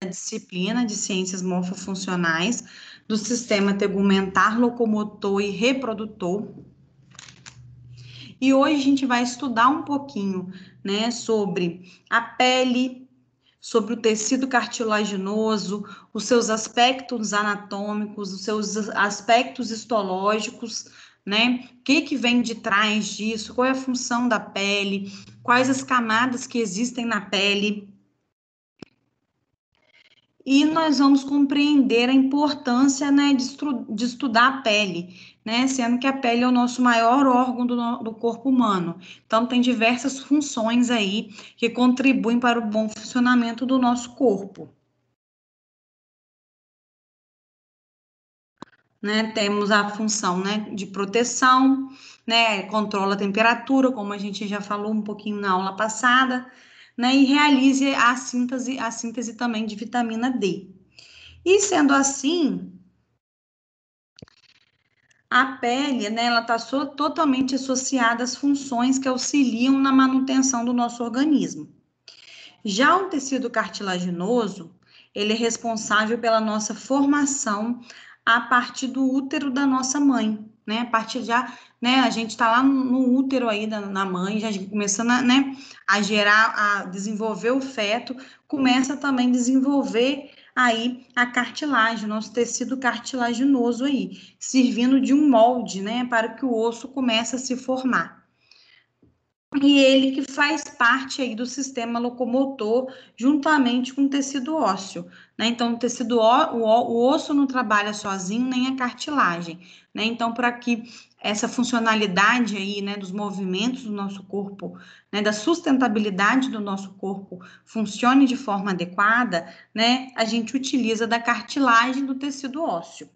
disciplina de ciências morfofuncionais do sistema tegumentar, locomotor e reprodutor. E hoje a gente vai estudar um pouquinho, né, sobre a pele, sobre o tecido cartilaginoso, os seus aspectos anatômicos, os seus aspectos histológicos, né? O que vem de trás disso? Qual é a função da pele? Quais as camadas que existem na pele? E nós vamos compreender a importância, né, de estudar a pele, né, sendo que a pele é o nosso maior órgão do corpo humano. Então, tem diversas funções aí que contribuem para o bom funcionamento do nosso corpo. Né, temos a função, né, de proteção, né, controla a temperatura, como a gente já falou um pouquinho na aula passada, né, e realiza a síntese também de vitamina D. E sendo assim, a pele, né, ela está totalmente associada às funções que auxiliam na manutenção do nosso organismo. Já o tecido cartilaginoso, ele é responsável pela nossa formação a partir do útero da nossa mãe, né? A partir já, né? A gente está lá no útero aí na mãe, já começando a, né, a gerar, a desenvolver o feto, começa também a desenvolver aí a cartilagem, nosso tecido cartilaginoso aí, servindo de um molde, né, para que o osso comece a se formar. E ele que faz parte aí do sistema locomotor, juntamente com o tecido ósseo, né? Então, o osso não trabalha sozinho, nem a cartilagem, né? Então, para que essa funcionalidade aí, né, dos movimentos do nosso corpo, né, da sustentabilidade do nosso corpo funcione de forma adequada, né, a gente utiliza da cartilagem do tecido ósseo.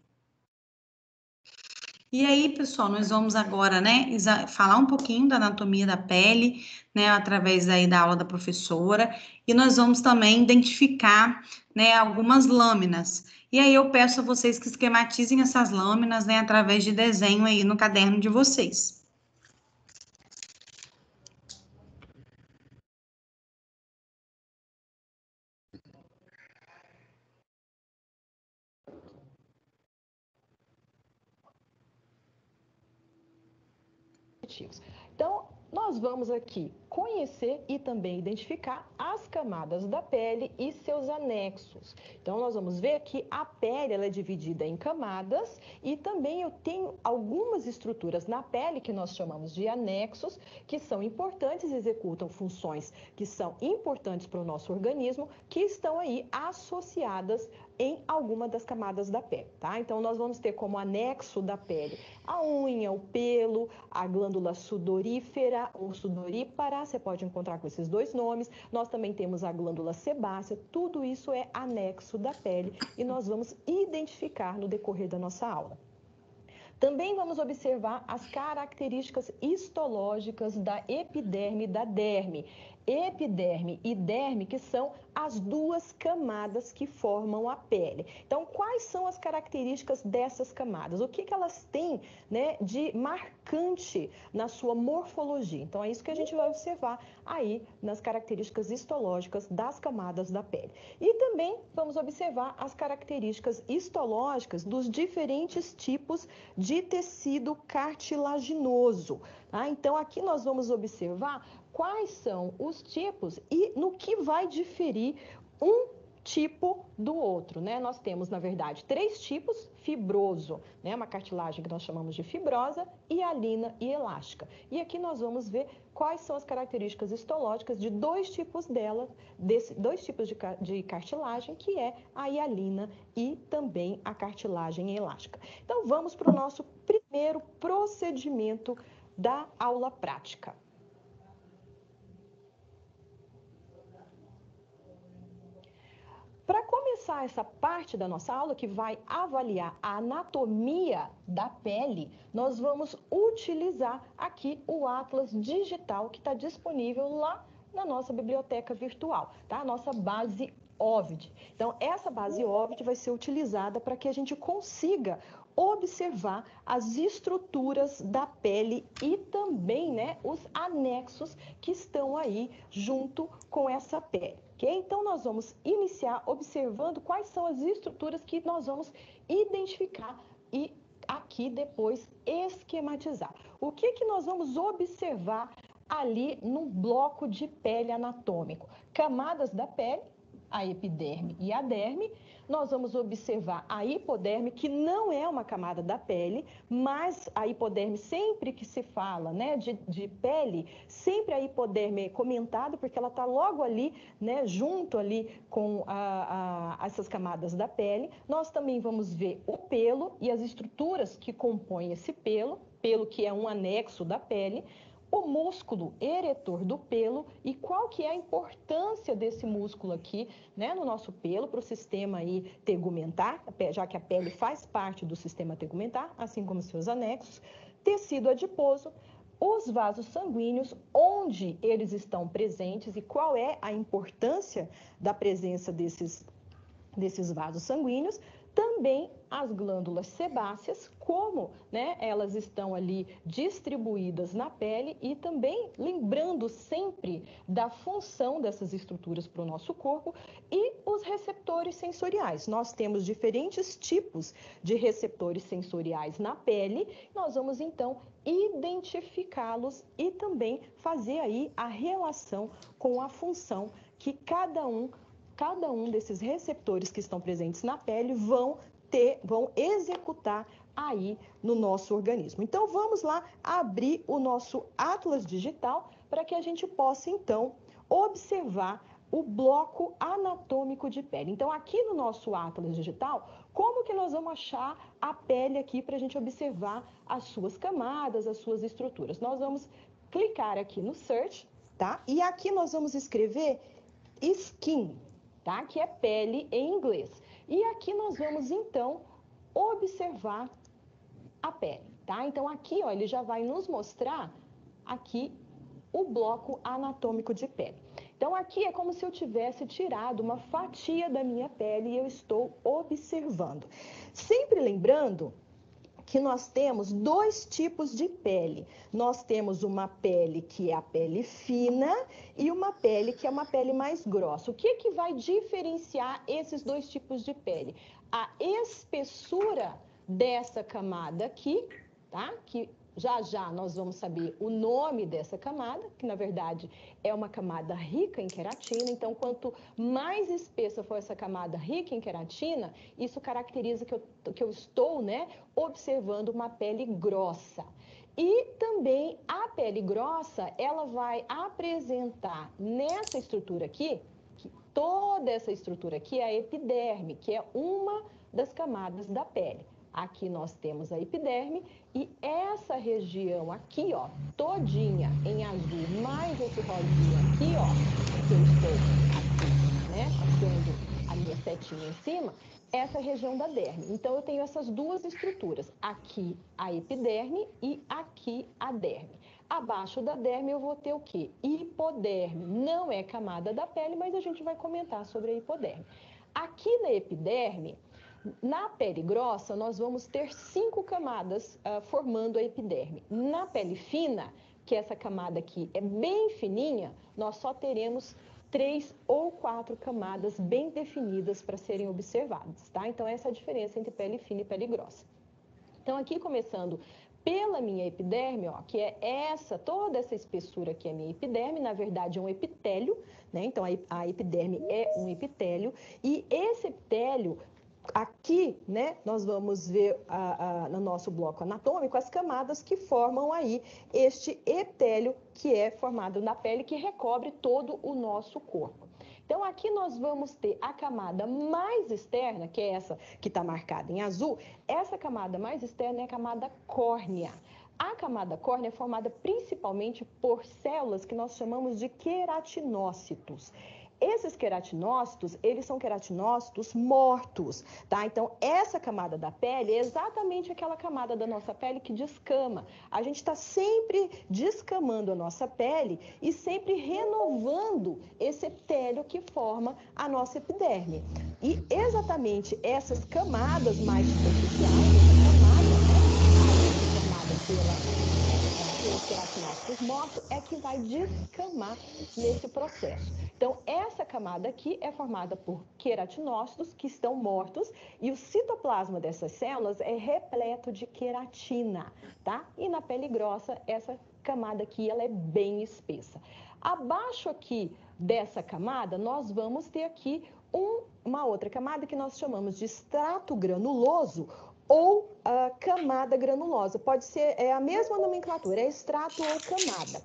E aí, pessoal, nós vamos agora, né, falar um pouquinho da anatomia da pele, né, através aí da aula da professora, e nós vamos também identificar, né, algumas lâminas. E aí eu peço a vocês que esquematizem essas lâminas, né, através de desenho aí no caderno de vocês. Então, nós vamos aqui conhecer e também identificar as camadas da pele e seus anexos. Então, nós vamos ver que a pele ela é dividida em camadas e também eu tenho algumas estruturas na pele que nós chamamos de anexos, que são importantes, executam funções que são importantes para o nosso organismo, que estão aí associadas em alguma das camadas da pele, tá? Então, nós vamos ter como anexo da pele a unha, o pelo, a glândula sudorífera ou sudorípara, você pode encontrar com esses dois nomes. Nós também temos a glândula sebácea, tudo isso é anexo da pele e nós vamos identificar no decorrer da nossa aula. Também vamos observar as características histológicas da epiderme e da derme. Epiderme e derme, que são as duas camadas que formam a pele. Então, quais são as características dessas camadas? O que elas têm, né, de marcante na sua morfologia? Então, é isso que a gente vai observar aí nas características histológicas das camadas da pele. E também vamos observar as características histológicas dos diferentes tipos de tecido cartilaginoso. Tá? Então, aqui nós vamos observar quais são os tipos e no que vai diferir um tipo do outro, né? Nós temos, na verdade, 3 tipos: fibroso, né? Uma cartilagem que nós chamamos de fibrosa, hialina e elástica. E aqui nós vamos ver quais são as características histológicas de 2 tipos dela, desses 2 tipos de cartilagem, que é a hialina e também a cartilagem elástica. Então, vamos para o nosso primeiro procedimento da aula prática. Para começar essa parte da nossa aula, que vai avaliar a anatomia da pele, nós vamos utilizar aqui o Atlas Digital, que está disponível lá na nossa biblioteca virtual, tá? A nossa base OVID. Então, essa base OVID vai ser utilizada para que a gente consiga observar as estruturas da pele e também, né, os anexos que estão aí junto com essa pele. Okay? Então, nós vamos iniciar observando quais são as estruturas que nós vamos identificar e aqui depois esquematizar. O que nós vamos observar ali no bloco de pele anatômico? Camadas da pele, a epiderme e a derme. Nós vamos observar a hipoderme, que não é uma camada da pele, mas a hipoderme, sempre que se fala, né, de pele, sempre a hipoderme é comentada, porque ela está logo ali, né, junto ali com essas camadas da pele. Nós também vamos ver o pelo e as estruturas que compõem esse pelo que é um anexo da pele, o músculo eretor do pelo e qual que é a importância desse músculo aqui, né, no nosso pelo para o sistema aí tegumentar, já que a pele faz parte do sistema tegumentar, assim como seus anexos, tecido adiposo, os vasos sanguíneos, onde eles estão presentes e qual é a importância da presença desses vasos sanguíneos, também as glândulas sebáceas, como, né, elas estão ali distribuídas na pele e também lembrando sempre da função dessas estruturas para o nosso corpo e os receptores sensoriais. Nós temos diferentes tipos de receptores sensoriais na pele, nós vamos então identificá-los e também fazer aí a relação com a função que cada um desses receptores que estão presentes na pele vão executar aí no nosso organismo. Então, vamos lá abrir o nosso Atlas Digital para que a gente possa, então, observar o bloco anatômico de pele. Então, aqui no nosso Atlas Digital, como que nós vamos achar a pele aqui para a gente observar as suas camadas, as suas estruturas? Nós vamos clicar aqui no Search, tá? E aqui nós vamos escrever Skin, tá? Que é pele em inglês. E aqui nós vamos, então, observar a pele, tá? Então, aqui, ó, ele já vai nos mostrar aqui o bloco anatômico de pele. Então, aqui é como se eu tivesse tirado uma fatia da minha pele e eu estou observando. Sempre lembrando que nós temos dois tipos de pele. Nós temos uma pele que é a pele fina e uma pele que é uma pele mais grossa. O que vai diferenciar esses dois tipos de pele? A espessura dessa camada aqui, tá? Que já nós vamos saber o nome dessa camada, que na verdade é uma camada rica em queratina. Então, quanto mais espessa for essa camada rica em queratina, isso caracteriza que eu estou, né, observando uma pele grossa. E também a pele grossa, ela vai apresentar nessa estrutura aqui, toda essa estrutura aqui é a epiderme, que é uma das camadas da pele. Aqui nós temos a epiderme e essa região aqui, ó, todinha em azul, mais esse rosinha aqui, ó, que eu estou aqui, né, passando a minha setinha em cima, essa região da derme. Então, eu tenho essas duas estruturas, aqui a epiderme e aqui a derme. Abaixo da derme eu vou ter o quê? Hipoderme. Não é camada da pele, mas a gente vai comentar sobre a hipoderme. Aqui na epiderme, na pele grossa, nós vamos ter 5 camadas formando a epiderme. Na pele fina, que essa camada aqui é bem fininha, nós só teremos 3 ou 4 camadas bem definidas para serem observadas, tá? Então, essa é a diferença entre pele fina e pele grossa. Então, aqui começando pela minha epiderme, ó, que é toda essa espessura aqui é minha epiderme, na verdade é um epitélio, né? Então, a epiderme é um epitélio, e esse epitélio aqui, né, nós vamos ver no nosso bloco anatômico as camadas que formam aí este epitélio que é formado na pele, que recobre todo o nosso corpo. Então, aqui nós vamos ter a camada mais externa, que é essa que está marcada em azul. Essa camada mais externa é a camada córnea. A camada córnea é formada principalmente por células que nós chamamos de queratinócitos. esses queratinócitos, eles são queratinócitos mortos, tá? Então, essa camada da pele é exatamente aquela camada da nossa pele que descama. A gente está sempre descamando a nossa pele e sempre renovando esse epitélio que forma a nossa epiderme. E exatamente essas camadas mais superficiais, pelos queratinócitos mortos, é que vai descamar nesse processo. Então, essa camada aqui é formada por queratinócitos que estão mortos e o citoplasma dessas células é repleto de queratina, tá? E na pele grossa, essa camada aqui, ela é bem espessa. Abaixo aqui dessa camada, nós vamos ter aqui uma outra camada que nós chamamos de extrato granuloso, ou camada granulosa. Pode ser a mesma nomenclatura, é extrato ou camada.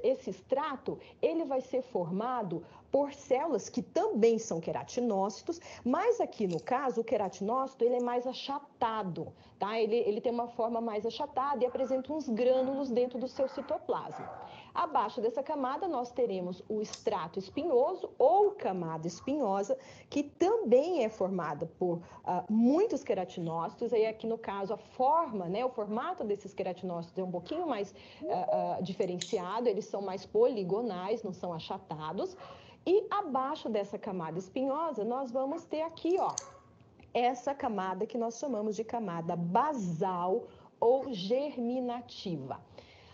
Esse extrato, ele vai ser formado por células que também são queratinócitos, mas aqui no caso, o queratinócito, ele é mais achatado, tá? Ele tem uma forma mais achatada e apresenta uns grânulos dentro do seu citoplasma. Abaixo dessa camada, nós teremos o extrato espinhoso ou camada espinhosa, que também é formada por muitos queratinócitos. Aí aqui no caso, a forma, né, o formato desses queratinócitos é um pouquinho mais diferenciado, eles são mais poligonais, não são achatados. E abaixo dessa camada espinhosa, nós vamos ter aqui, ó, essa camada que nós chamamos de camada basal ou germinativa.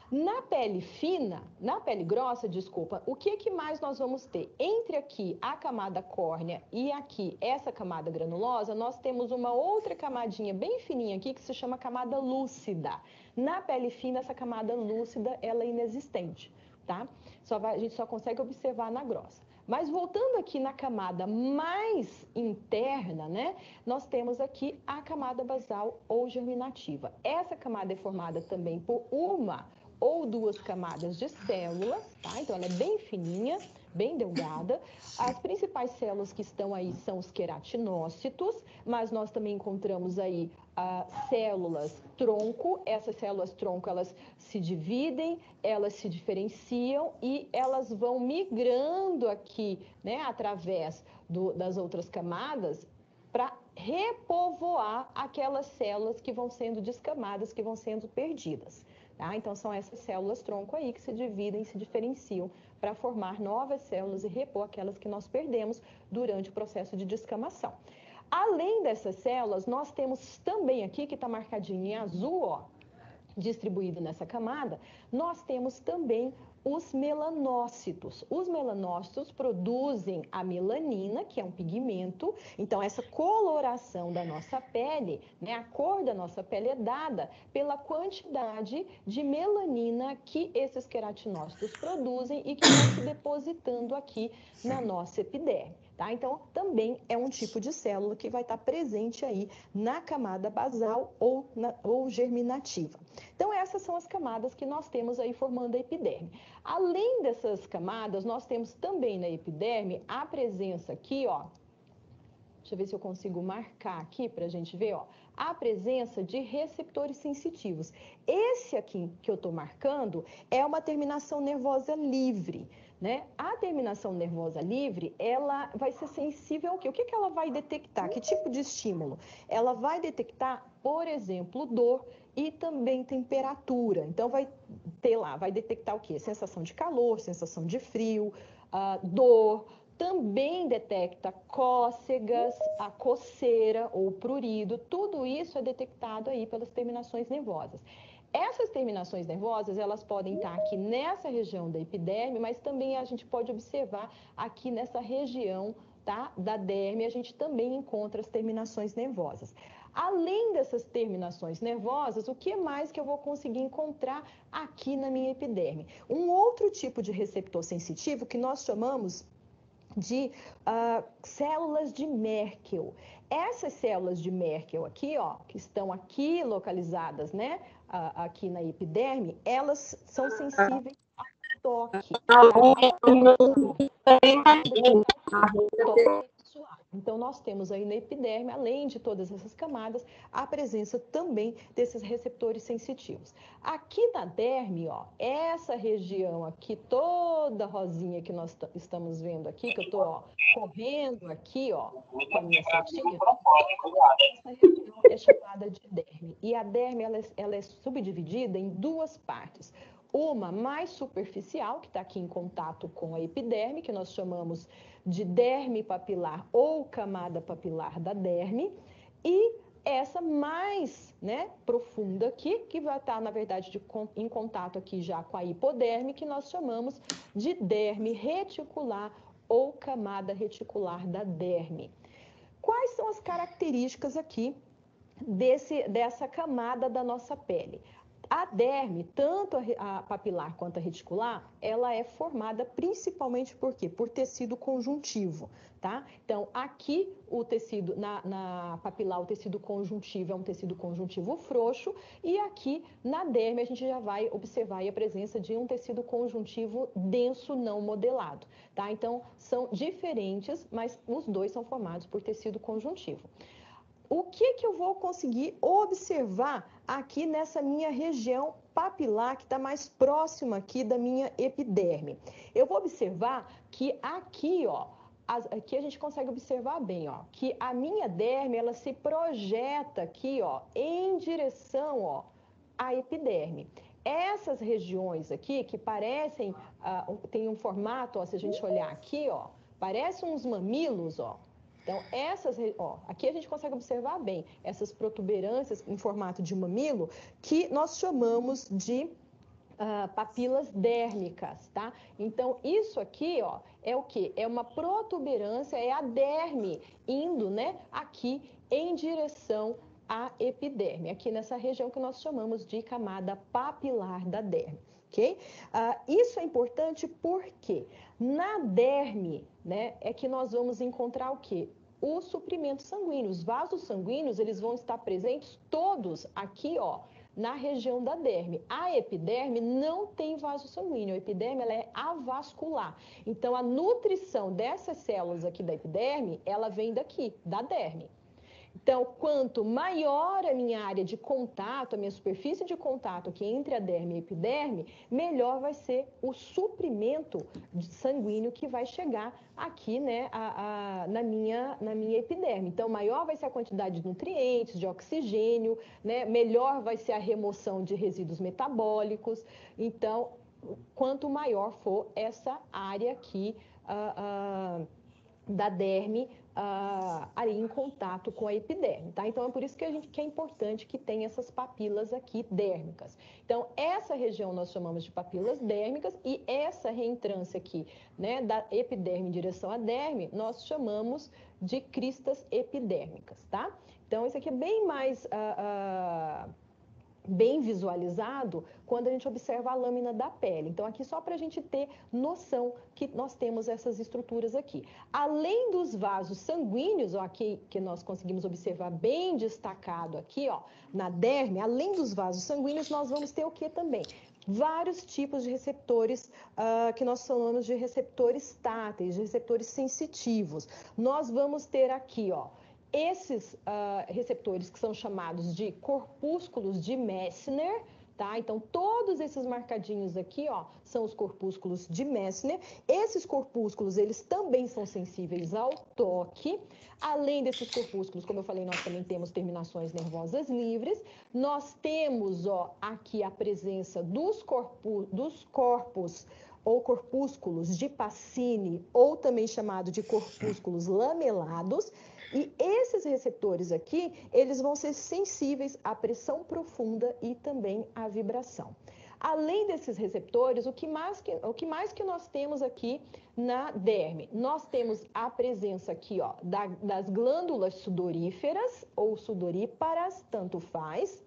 Na pele fina, na pele grossa, desculpa, o que mais nós vamos ter? Entre aqui a camada córnea e aqui essa camada granulosa, nós temos uma outra camadinha bem fininha aqui que se chama camada lúcida. Na pele fina, essa camada lúcida, ela é inexistente, tá? A gente só consegue observar na grossa. Mas voltando aqui na camada mais interna, né, nós temos aqui a camada basal ou germinativa. Essa camada é formada também por uma ou duas camadas de células, tá? Então, ela é bem fininha, bem delgada. As principais células que estão aí são os queratinócitos, mas nós também encontramos aí células tronco. Essas células tronco, elas se dividem, elas se diferenciam e elas vão migrando aqui, né, através das outras camadas para repovoar aquelas células que vão sendo descamadas, que vão sendo perdidas. Tá? Então, são essas células tronco aí que se dividem, se diferenciam para formar novas células e repor aquelas que nós perdemos durante o processo de descamação. Além dessas células, nós temos também aqui, que está marcadinho em azul, ó, distribuído nessa camada, nós temos também os melanócitos. Os melanócitos produzem a melanina, que é um pigmento. Então, essa coloração da nossa pele, né, a cor da nossa pele é dada pela quantidade de melanina que esses queratinócitos produzem e que vão se depositando aqui na nossa epiderme. Tá? Então, também é um tipo de célula que vai estar presente aí na camada basal ou germinativa. Então, essas são as camadas que nós temos aí formando a epiderme. Além dessas camadas, nós temos também na epiderme a presença aqui, ó, deixa eu ver se eu consigo marcar aqui para a gente ver, ó, a presença de receptores sensitivos. Esse aqui que eu estou marcando é uma terminação nervosa livre. Né? A terminação nervosa livre, ela vai ser sensível ao quê? O que ela vai detectar? Que tipo de estímulo? Ela vai detectar, por exemplo, dor e também temperatura. Então, vai detectar o quê? Sensação de calor, sensação de frio, dor. Também detecta cócegas, a coceira ou prurido. Tudo isso é detectado aí pelas terminações nervosas. Essas terminações nervosas, elas podem estar aqui nessa região da epiderme, mas também a gente pode observar aqui nessa região, tá, da derme, a gente também encontra as terminações nervosas. Além dessas terminações nervosas, o que mais que eu vou conseguir encontrar aqui na minha epiderme? Um outro tipo de receptor sensitivo que nós chamamos de células de Merkel. Essas células de Merkel aqui, ó, que estão aqui localizadas, né, aqui na epiderme, elas são sensíveis ao toque. Então, nós temos aí na epiderme, além de todas essas camadas, a presença também desses receptores sensitivos. Aqui na derme, ó, essa região aqui, toda rosinha que nós estamos vendo aqui, que eu estou correndo aqui, ó, com a minha setinha, essa região é chamada de derme. E a derme, ela é subdividida em duas partes. Uma mais superficial, que está aqui em contato com a epiderme, que nós chamamos de derme papilar ou camada papilar da derme, e essa mais, né, profunda aqui, que vai estar, na verdade, em contato aqui já com a hipoderme, que nós chamamos de derme reticular ou camada reticular da derme. Quais são as características aqui dessa camada da nossa pele? A derme, tanto a papilar quanto a reticular, ela é formada principalmente por quê? Por tecido conjuntivo, tá? Então, aqui o tecido, na papilar, o tecido conjuntivo é um tecido conjuntivo frouxo, e aqui na derme a gente já vai observar a presença de um tecido conjuntivo denso não modelado, tá? Então, são diferentes, mas os dois são formados por tecido conjuntivo. O que eu vou conseguir observar aqui nessa minha região papilar, que está mais próxima aqui da minha epiderme? Eu vou observar que aqui, ó, aqui a gente consegue observar bem, ó, que a minha derme, ela se projeta aqui, ó, em direção, ó, à epiderme. Essas regiões aqui, que parecem, tem um formato, ó, se a gente olhar aqui, ó, parecem uns mamilos, ó. Então, aqui a gente consegue observar bem essas protuberâncias em formato de mamilo, que nós chamamos de papilas dérmicas, tá? Então, isso aqui, ó, é o quê? É uma protuberância, é a derme indo, né, aqui em direção à epiderme, aqui nessa região que nós chamamos de camada papilar da derme. Ok? Isso é importante porque na derme, né, é que nós vamos encontrar o quê? O suprimento sanguíneo. Os vasos sanguíneos, eles vão estar presentes todos aqui, ó, na região da derme. A epiderme não tem vaso sanguíneo. A epiderme, ela é avascular. Então, a nutrição dessas células aqui da epiderme, ela vem daqui, da derme. Então, quanto maior a minha área de contato, a minha superfície de contato aqui entre a derme e a epiderme, melhor vai ser o suprimento sanguíneo que vai chegar aqui, né, na minha epiderme. Então, maior vai ser a quantidade de nutrientes, de oxigênio, né, melhor vai ser a remoção de resíduos metabólicos. Então, quanto maior for essa área aqui da derme, ali em contato com a epiderme, tá? Então, é por isso que é importante que tenha essas papilas aqui dérmicas. Então, essa região nós chamamos de papilas dérmicas, e essa reentrância aqui, né, da epiderme em direção à derme, nós chamamos de cristas epidérmicas, tá? Então, isso aqui é bem mais bem visualizado quando a gente observa a lâmina da pele. Então, aqui só para a gente ter noção que nós temos essas estruturas aqui. Além dos vasos sanguíneos, ó, aqui que nós conseguimos observar bem destacado aqui, ó, na derme, além dos vasos sanguíneos, nós vamos ter o que também? Vários tipos de receptores que nós chamamos de receptores táteis, de receptores sensitivos. Nós vamos ter aqui, ó, esses receptores que são chamados de corpúsculos de Messner, tá? Então, todos esses marcadinhos aqui, ó, são os corpúsculos de Messner. Esses corpúsculos, eles também são sensíveis ao toque. Além desses corpúsculos, como eu falei, nós também temos terminações nervosas livres. Nós temos, ó, aqui a presença dos corpos ou corpúsculos de Pacini, ou também chamado de corpúsculos lamelados. E esses receptores aqui, eles vão ser sensíveis à pressão profunda e também à vibração. Além desses receptores, o que mais que nós temos aqui na derme? Nós temos a presença aqui, ó, das glândulas sudoríferas ou sudoríparas, tanto faz,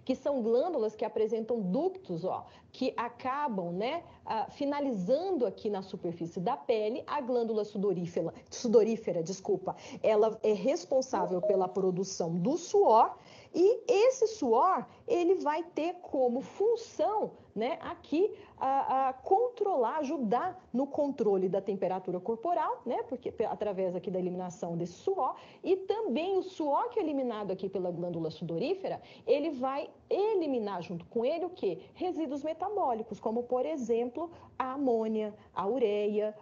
que são glândulas que apresentam ductos, ó, que acabam, né, finalizando aqui na superfície da pele. A glândula sudorífera, ela é responsável pela produção do suor, e esse suor, ele vai ter como função, né, aqui controlar, ajudar no controle da temperatura corporal, né, porque através aqui da eliminação desse suor, e também o suor que é eliminado aqui pela glândula sudorífera, ele vai eliminar junto com ele o quê? Resíduos metabólicos, como por exemplo a amônia, a ureia,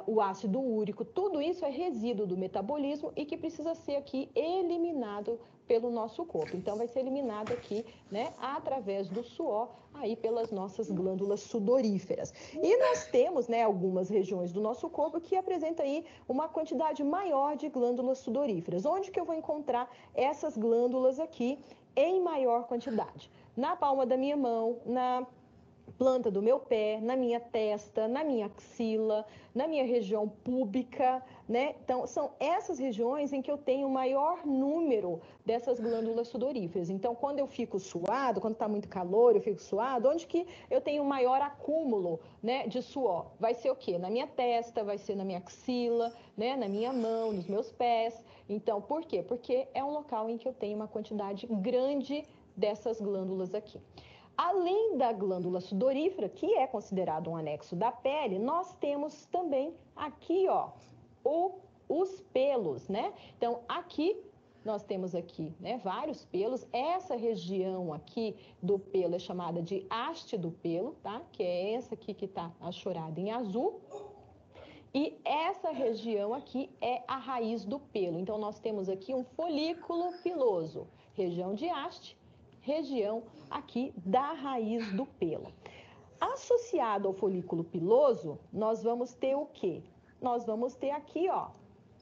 o ácido úrico. Tudo isso é resíduo do metabolismo e que precisa ser aqui eliminado pelo nosso corpo. Então vai ser eliminado aqui, né, através do suor, aí pelas nossas glândulas sudoríferas. E nós temos, né, algumas regiões do nosso corpo que apresentam aí uma quantidade maior de glândulas sudoríferas. Onde que eu vou encontrar essas glândulas aqui em maior quantidade? Na palma da minha mão, na planta do meu pé, na minha testa, na minha axila, na minha região púbica, né? Então, são essas regiões em que eu tenho o maior número dessas glândulas sudoríferas. Então, quando eu fico suado, quando está muito calor, eu fico suado, onde que eu tenho o maior acúmulo, né, de suor? Vai ser o quê? Na minha testa, vai ser na minha axila, né, na minha mão, nos meus pés. Então, por quê? Porque é um local em que eu tenho uma quantidade grande dessas glândulas aqui. Além da glândula sudorífera, que é considerado um anexo da pele, nós temos também aqui, ó, os pelos, né? Então, aqui, nós temos aqui, né, vários pelos. Essa região aqui do pelo é chamada de haste do pelo, tá? Que é essa aqui que tá achorada em azul. E essa região aqui é a raiz do pelo. Então, nós temos aqui um folículo piloso, região de haste, região aqui da raiz do pelo. Associado ao folículo piloso, nós vamos ter o quê? Nós vamos ter aqui, ó,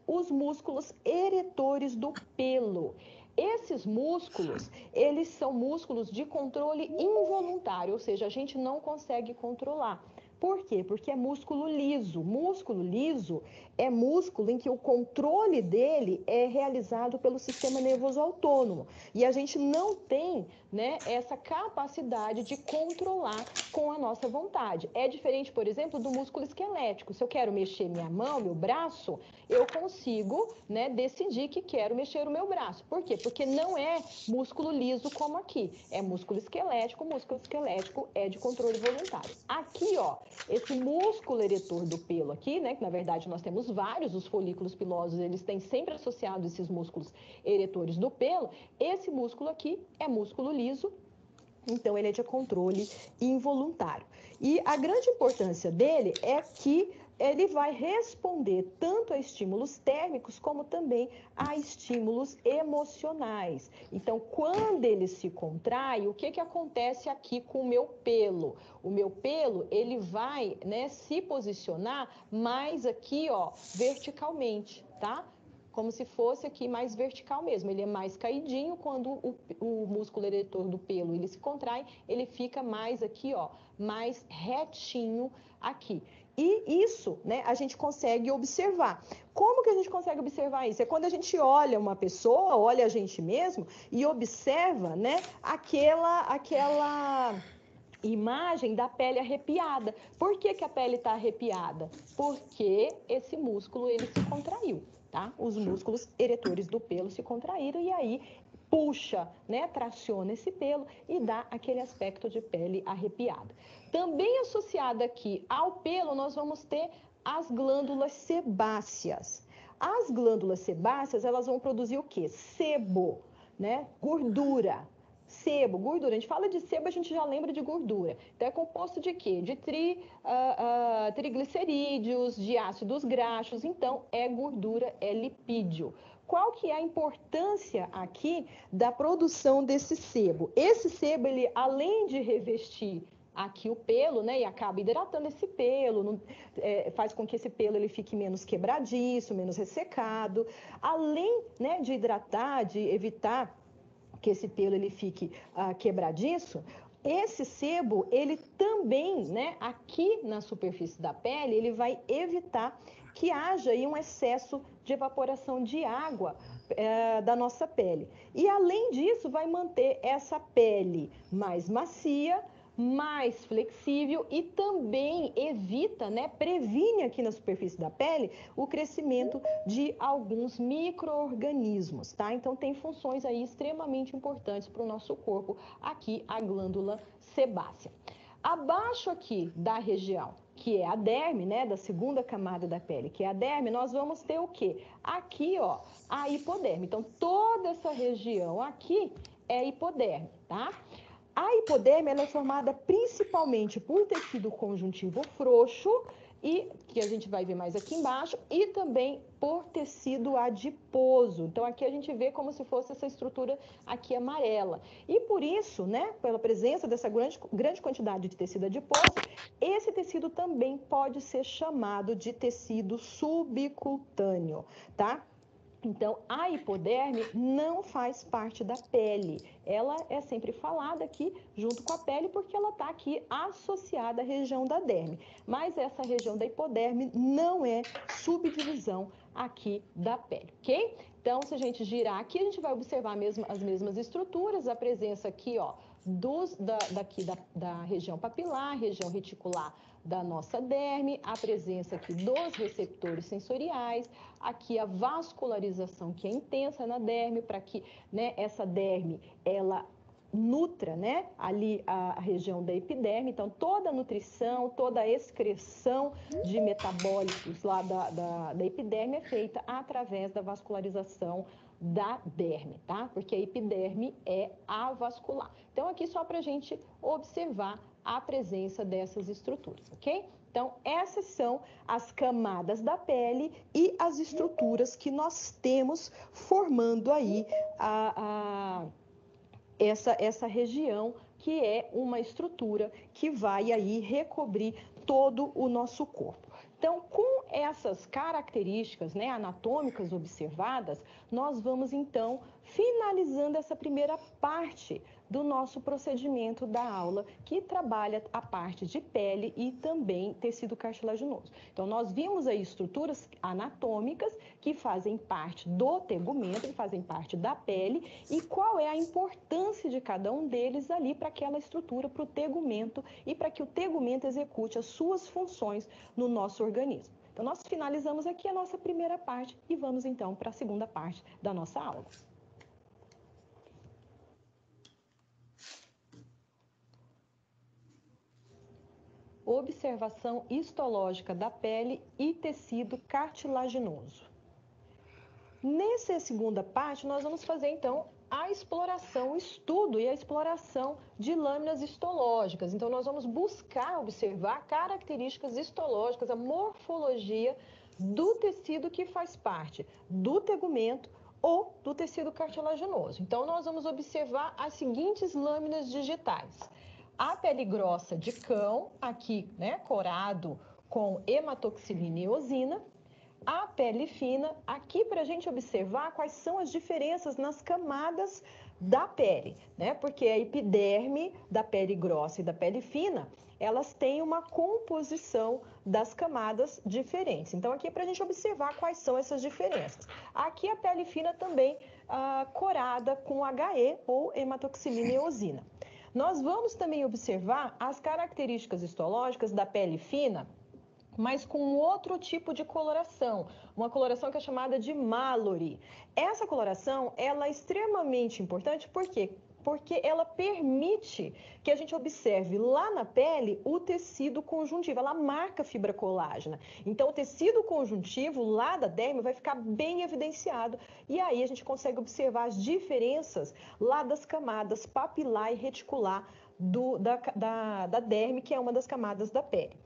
os músculos eretores do pelo. Esses músculos, eles são músculos de controle involuntário, ou seja, a gente não consegue controlar. Por quê? Porque é músculo liso. Músculo liso é músculo em que o controle dele é realizado pelo sistema nervoso autônomo. E a gente não tem, né, essa capacidade de controlar com a nossa vontade. É diferente, por exemplo, do músculo esquelético. Se eu quero mexer minha mão, meu braço, eu consigo, né, decidir que quero mexer o meu braço. Por quê? Porque não é músculo liso como aqui. É músculo esquelético. O músculo esquelético é de controle voluntário. Aqui, ó, esse músculo eretor do pelo aqui, né, que na verdade nós temos vários, os folículos pilosos, eles têm sempre associado esses músculos eretores do pelo. Esse músculo aqui é músculo liso, então ele é de controle involuntário. E a grande importância dele é que ele vai responder tanto a estímulos térmicos como também a estímulos emocionais. Então, quando ele se contrai, o que acontece aqui com o meu pelo? O meu pelo, ele vai, né, se posicionar mais aqui, ó, verticalmente, tá? Como se fosse aqui mais vertical mesmo. Ele é mais caidinho. Quando o músculo eretor do pelo ele se contrai, ele fica mais aqui, ó, mais retinho aqui. E isso, né, a gente consegue observar. Como que a gente consegue observar isso? É quando a gente olha uma pessoa, olha a gente mesmo e observa, né, aquela imagem da pele arrepiada. Por que que a pele está arrepiada? Porque esse músculo ele se contraiu, tá? Os músculos eretores do pelo se contraíram e aí puxa, né, traciona esse pelo e dá aquele aspecto de pele arrepiada. Também associada aqui ao pelo, nós vamos ter as glândulas sebáceas. As glândulas sebáceas, elas vão produzir o quê? Sebo, né? Gordura. Sebo, gordura. A gente fala de sebo, a gente já lembra de gordura. Então, é composto de quê? De triglicerídeos, de ácidos graxos. Então, é gordura, é lipídio. Qual que é a importância aqui da produção desse sebo? Esse sebo, ele, além de revestir aqui o pelo, né, e acaba hidratando esse pelo, faz com que esse pelo ele fique menos quebradiço, menos ressecado. Além, né, de hidratar, de evitar que esse pelo ele fique quebradiço, esse sebo, ele também, né, aqui na superfície da pele, ele vai evitar que haja aí um excesso de evaporação de água da nossa pele. E além disso, vai manter essa pele mais macia, mais flexível e também evita, né, previne aqui na superfície da pele o crescimento de alguns micro-organismos, tá? Então tem funções aí extremamente importantes para o nosso corpo, aqui a glândula sebácea. Abaixo aqui da região, que é a derme, né, da segunda camada da pele, que é a derme, nós vamos ter o quê? Aqui, ó, a hipoderme. Então, toda essa região aqui é hipoderme, tá? A hipoderme ela é formada principalmente por tecido conjuntivo frouxo, e que a gente vai ver mais aqui embaixo, e também por tecido adiposo. Então, aqui a gente vê como se fosse essa estrutura aqui amarela. E por isso, né, pela presença dessa grande quantidade de tecido adiposo, esse tecido também pode ser chamado de tecido subcutâneo, tá? Então, a hipoderme não faz parte da pele. Ela é sempre falada aqui junto com a pele porque ela está aqui associada à região da derme. Mas essa região da hipoderme não é subdivisão aqui da pele, ok? Então, se a gente girar aqui, a gente vai observar as mesmas estruturas, a presença aqui, ó, da região papilar, região reticular da nossa derme, a presença aqui dos receptores sensoriais, aqui a vascularização que é intensa na derme, para que, né, essa derme, ela nutra, né, ali a região da epiderme. Então, toda a nutrição, toda a excreção de metabólitos lá da epiderme é feita através da vascularização da derme, tá? Porque a epiderme é avascular. Então, aqui só para a gente observar a presença dessas estruturas, ok? Então, essas são as camadas da pele e as estruturas que nós temos formando aí essa região, que é uma estrutura que vai aí recobrir todo o nosso corpo. Então, com essas características, né, anatômicas observadas, nós vamos então finalizando essa primeira parte do nosso procedimento da aula, que trabalha a parte de pele e também tecido cartilaginoso. Então, nós vimos aí estruturas anatômicas que fazem parte do tegumento, que fazem parte da pele, e qual é a importância de cada um deles ali para aquela estrutura, para o tegumento e para que o tegumento execute as suas funções no nosso organismo. Então, nós finalizamos aqui a nossa primeira parte e vamos então para a segunda parte da nossa aula. Observação histológica da pele e tecido cartilaginoso. Nessa segunda parte, nós vamos fazer então a exploração, o estudo e a exploração de lâminas histológicas. Então, nós vamos buscar observar características histológicas, a morfologia do tecido que faz parte do tegumento ou do tecido cartilaginoso. Então, nós vamos observar as seguintes lâminas digitais. A pele grossa de cão, aqui, né, corado com hematoxilina e eosina. A pele fina, aqui para a gente observar quais são as diferenças nas camadas da pele, né? Porque a epiderme da pele grossa e da pele fina, elas têm uma composição das camadas diferentes. Então, aqui é para a gente observar quais são essas diferenças. Aqui a pele fina também corada com HE ou hematoxilina e eosina. Nós vamos também observar as características histológicas da pele fina, mas com outro tipo de coloração, uma coloração que é chamada de Mallory. Essa coloração, ela é extremamente importante, por quê? Porque ela permite que a gente observe lá na pele o tecido conjuntivo, ela marca a fibra colágena. Então, o tecido conjuntivo lá da derme vai ficar bem evidenciado, e aí a gente consegue observar as diferenças lá das camadas papilar e reticular da derme, que é uma das camadas da pele.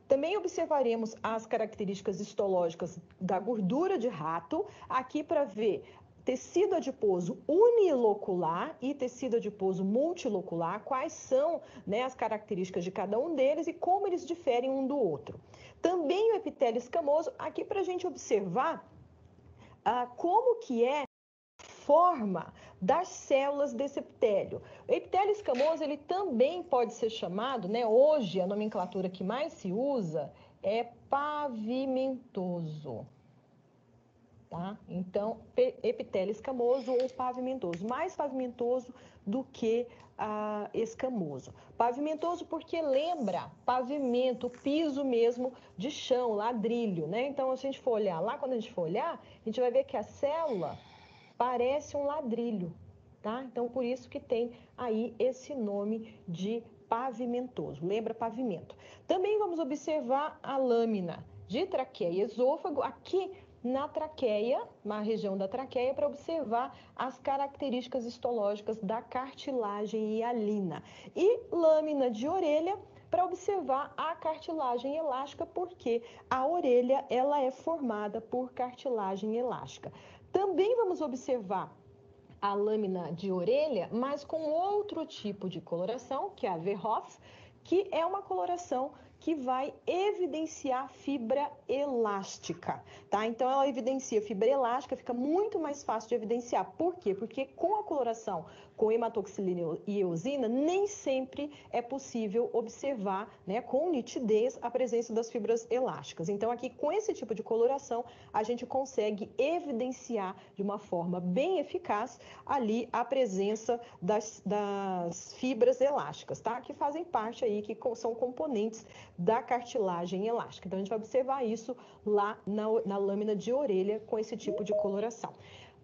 Também observaremos as características histológicas da gordura de rato, aqui para ver tecido adiposo unilocular e tecido adiposo multilocular, quais são, né, as características de cada um deles e como eles diferem um do outro. Também o epitélio escamoso, aqui para a gente observar como que é forma das células desse epitélio. O epitélio escamoso, ele também pode ser chamado, né, hoje a nomenclatura que mais se usa é pavimentoso. tá? Então, epitélio escamoso ou pavimentoso, mais pavimentoso do que escamoso. Pavimentoso porque lembra pavimento, piso mesmo de chão, ladrilho, né? Então, se a gente for olhar lá, quando a gente for olhar, a gente vai ver que a célula parece um ladrilho, tá? Então, por isso que tem aí esse nome de pavimentoso, lembra pavimento. Também vamos observar a lâmina de traqueia e esôfago aqui na traqueia, na região da traqueia, para observar as características histológicas da cartilagem hialina. E lâmina de orelha para observar a cartilagem elástica, porque a orelha ela é formada por cartilagem elástica. Também vamos observar a lâmina de orelha, mas com outro tipo de coloração, que é a Verhoff, que é uma coloração que vai evidenciar fibra elástica, tá? Então, ela evidencia fibra elástica, fica muito mais fácil de evidenciar. Por quê? Porque com a coloração com hematoxilina e eosina, nem sempre é possível observar, né, com nitidez a presença das fibras elásticas. Então, aqui, com esse tipo de coloração, a gente consegue evidenciar de uma forma bem eficaz ali a presença das fibras elásticas, tá? Que fazem parte aí, que são componentes da cartilagem elástica. Então, a gente vai observar isso lá na lâmina de orelha com esse tipo de coloração.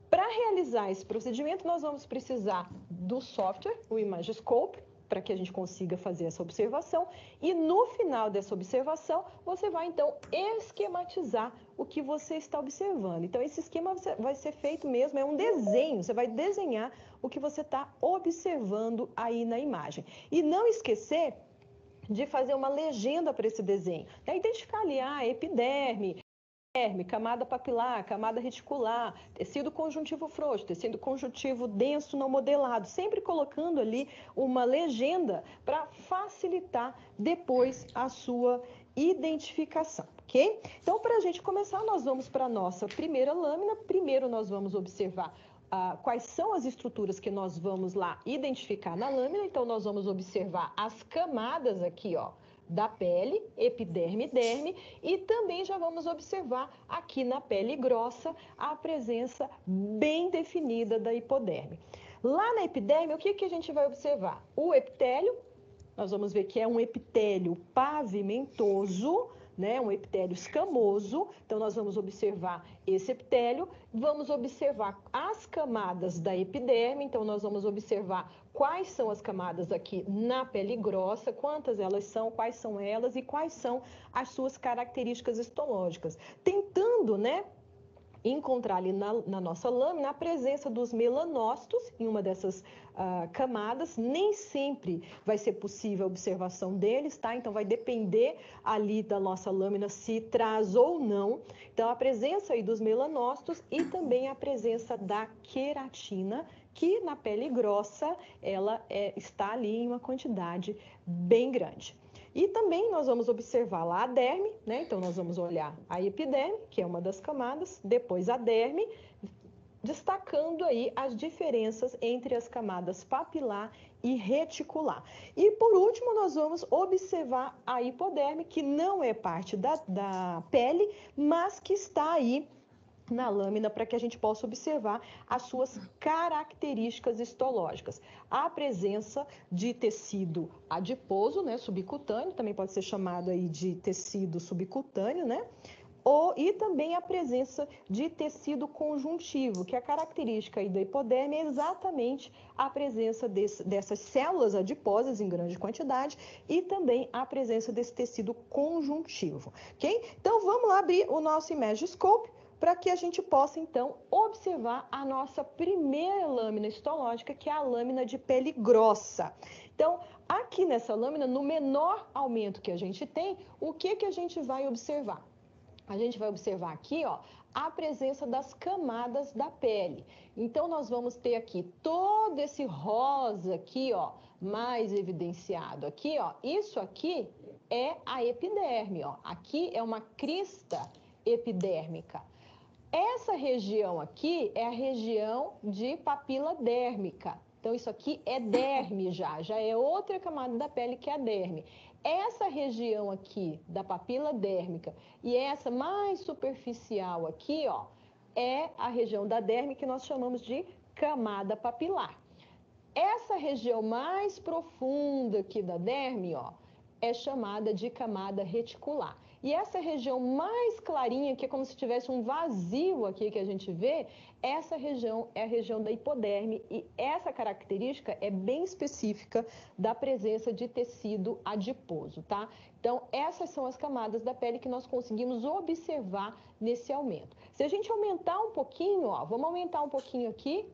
Para realizar esse procedimento, nós vamos precisar do software, o Imagescope, para que a gente consiga fazer essa observação. E no final dessa observação, você vai então esquematizar o que você está observando. Então, esse esquema vai ser feito mesmo, é um desenho, você vai desenhar o que você está observando aí na imagem. E não esquecer de fazer uma legenda para esse desenho. Identificar ali, epiderme, camada papilar, camada reticular, tecido conjuntivo frouxo, tecido conjuntivo denso não modelado, sempre colocando ali uma legenda para facilitar depois a sua identificação, ok? Então, para a gente começar, nós vamos para a nossa primeira lâmina. Primeiro, nós vamos observar quais são as estruturas que nós vamos lá identificar na lâmina. Então, nós vamos observar as camadas aqui, ó, da pele, epiderme e derme, e também já vamos observar aqui na pele grossa a presença bem definida da hipoderme. Lá na epiderme, o que a gente vai observar? O epitélio, nós vamos ver que é um epitélio pavimentoso, né, um epitélio escamoso. Então, nós vamos observar esse epitélio, vamos observar as camadas da epiderme. Então, nós vamos observar quais são as camadas aqui na pele grossa, quantas elas são, quais são elas e quais são as suas características histológicas. Tentando, né, encontrar ali na nossa lâmina a presença dos melanócitos em uma dessas camadas. Nem sempre vai ser possível a observação deles, tá? Então, vai depender ali da nossa lâmina se traz ou não. Então, a presença aí dos melanócitos e também a presença da queratina, que na pele grossa ela está ali em uma quantidade bem grande. E também nós vamos observar lá a derme, né? Então, nós vamos olhar a epiderme, que é uma das camadas, depois a derme, destacando aí as diferenças entre as camadas papilar e reticular. E, por último, nós vamos observar a hipoderme, que não é parte da pele, mas que está aí na lâmina para que a gente possa observar as suas características histológicas. A presença de tecido adiposo, né, subcutâneo, também pode ser chamado aí de tecido subcutâneo, né? E também a presença de tecido conjuntivo, que a característica aí da hipoderme é exatamente a presença dessas células adiposas em grande quantidade e também a presença desse tecido conjuntivo, ok? Então, vamos lá abrir o nosso Imagescope para que a gente possa, então, observar a nossa primeira lâmina histológica, que é a lâmina de pele grossa. Então, aqui nessa lâmina, no menor aumento que a gente tem, o que a gente vai observar? A gente vai observar aqui, ó, a presença das camadas da pele. Então, nós vamos ter aqui todo esse rosa aqui, ó, mais evidenciado aqui, ó. Isso aqui é a epiderme, ó. Aqui é uma crista epidérmica. Essa região aqui é a região de papila dérmica. Então, isso aqui é derme já é outra camada da pele que é a derme. Essa região aqui da papila dérmica e essa mais superficial aqui, ó, é a região da derme que nós chamamos de camada papilar. Essa região mais profunda aqui da derme, ó, é chamada de camada reticular. E essa região mais clarinha, que é como se tivesse um vazio aqui que a gente vê, essa região é a região da hipoderme e essa característica é bem específica da presença de tecido adiposo, tá? Então, essas são as camadas da pele que nós conseguimos observar nesse aumento. Se a gente aumentar um pouquinho, ó, vamos aumentar um pouquinho aqui,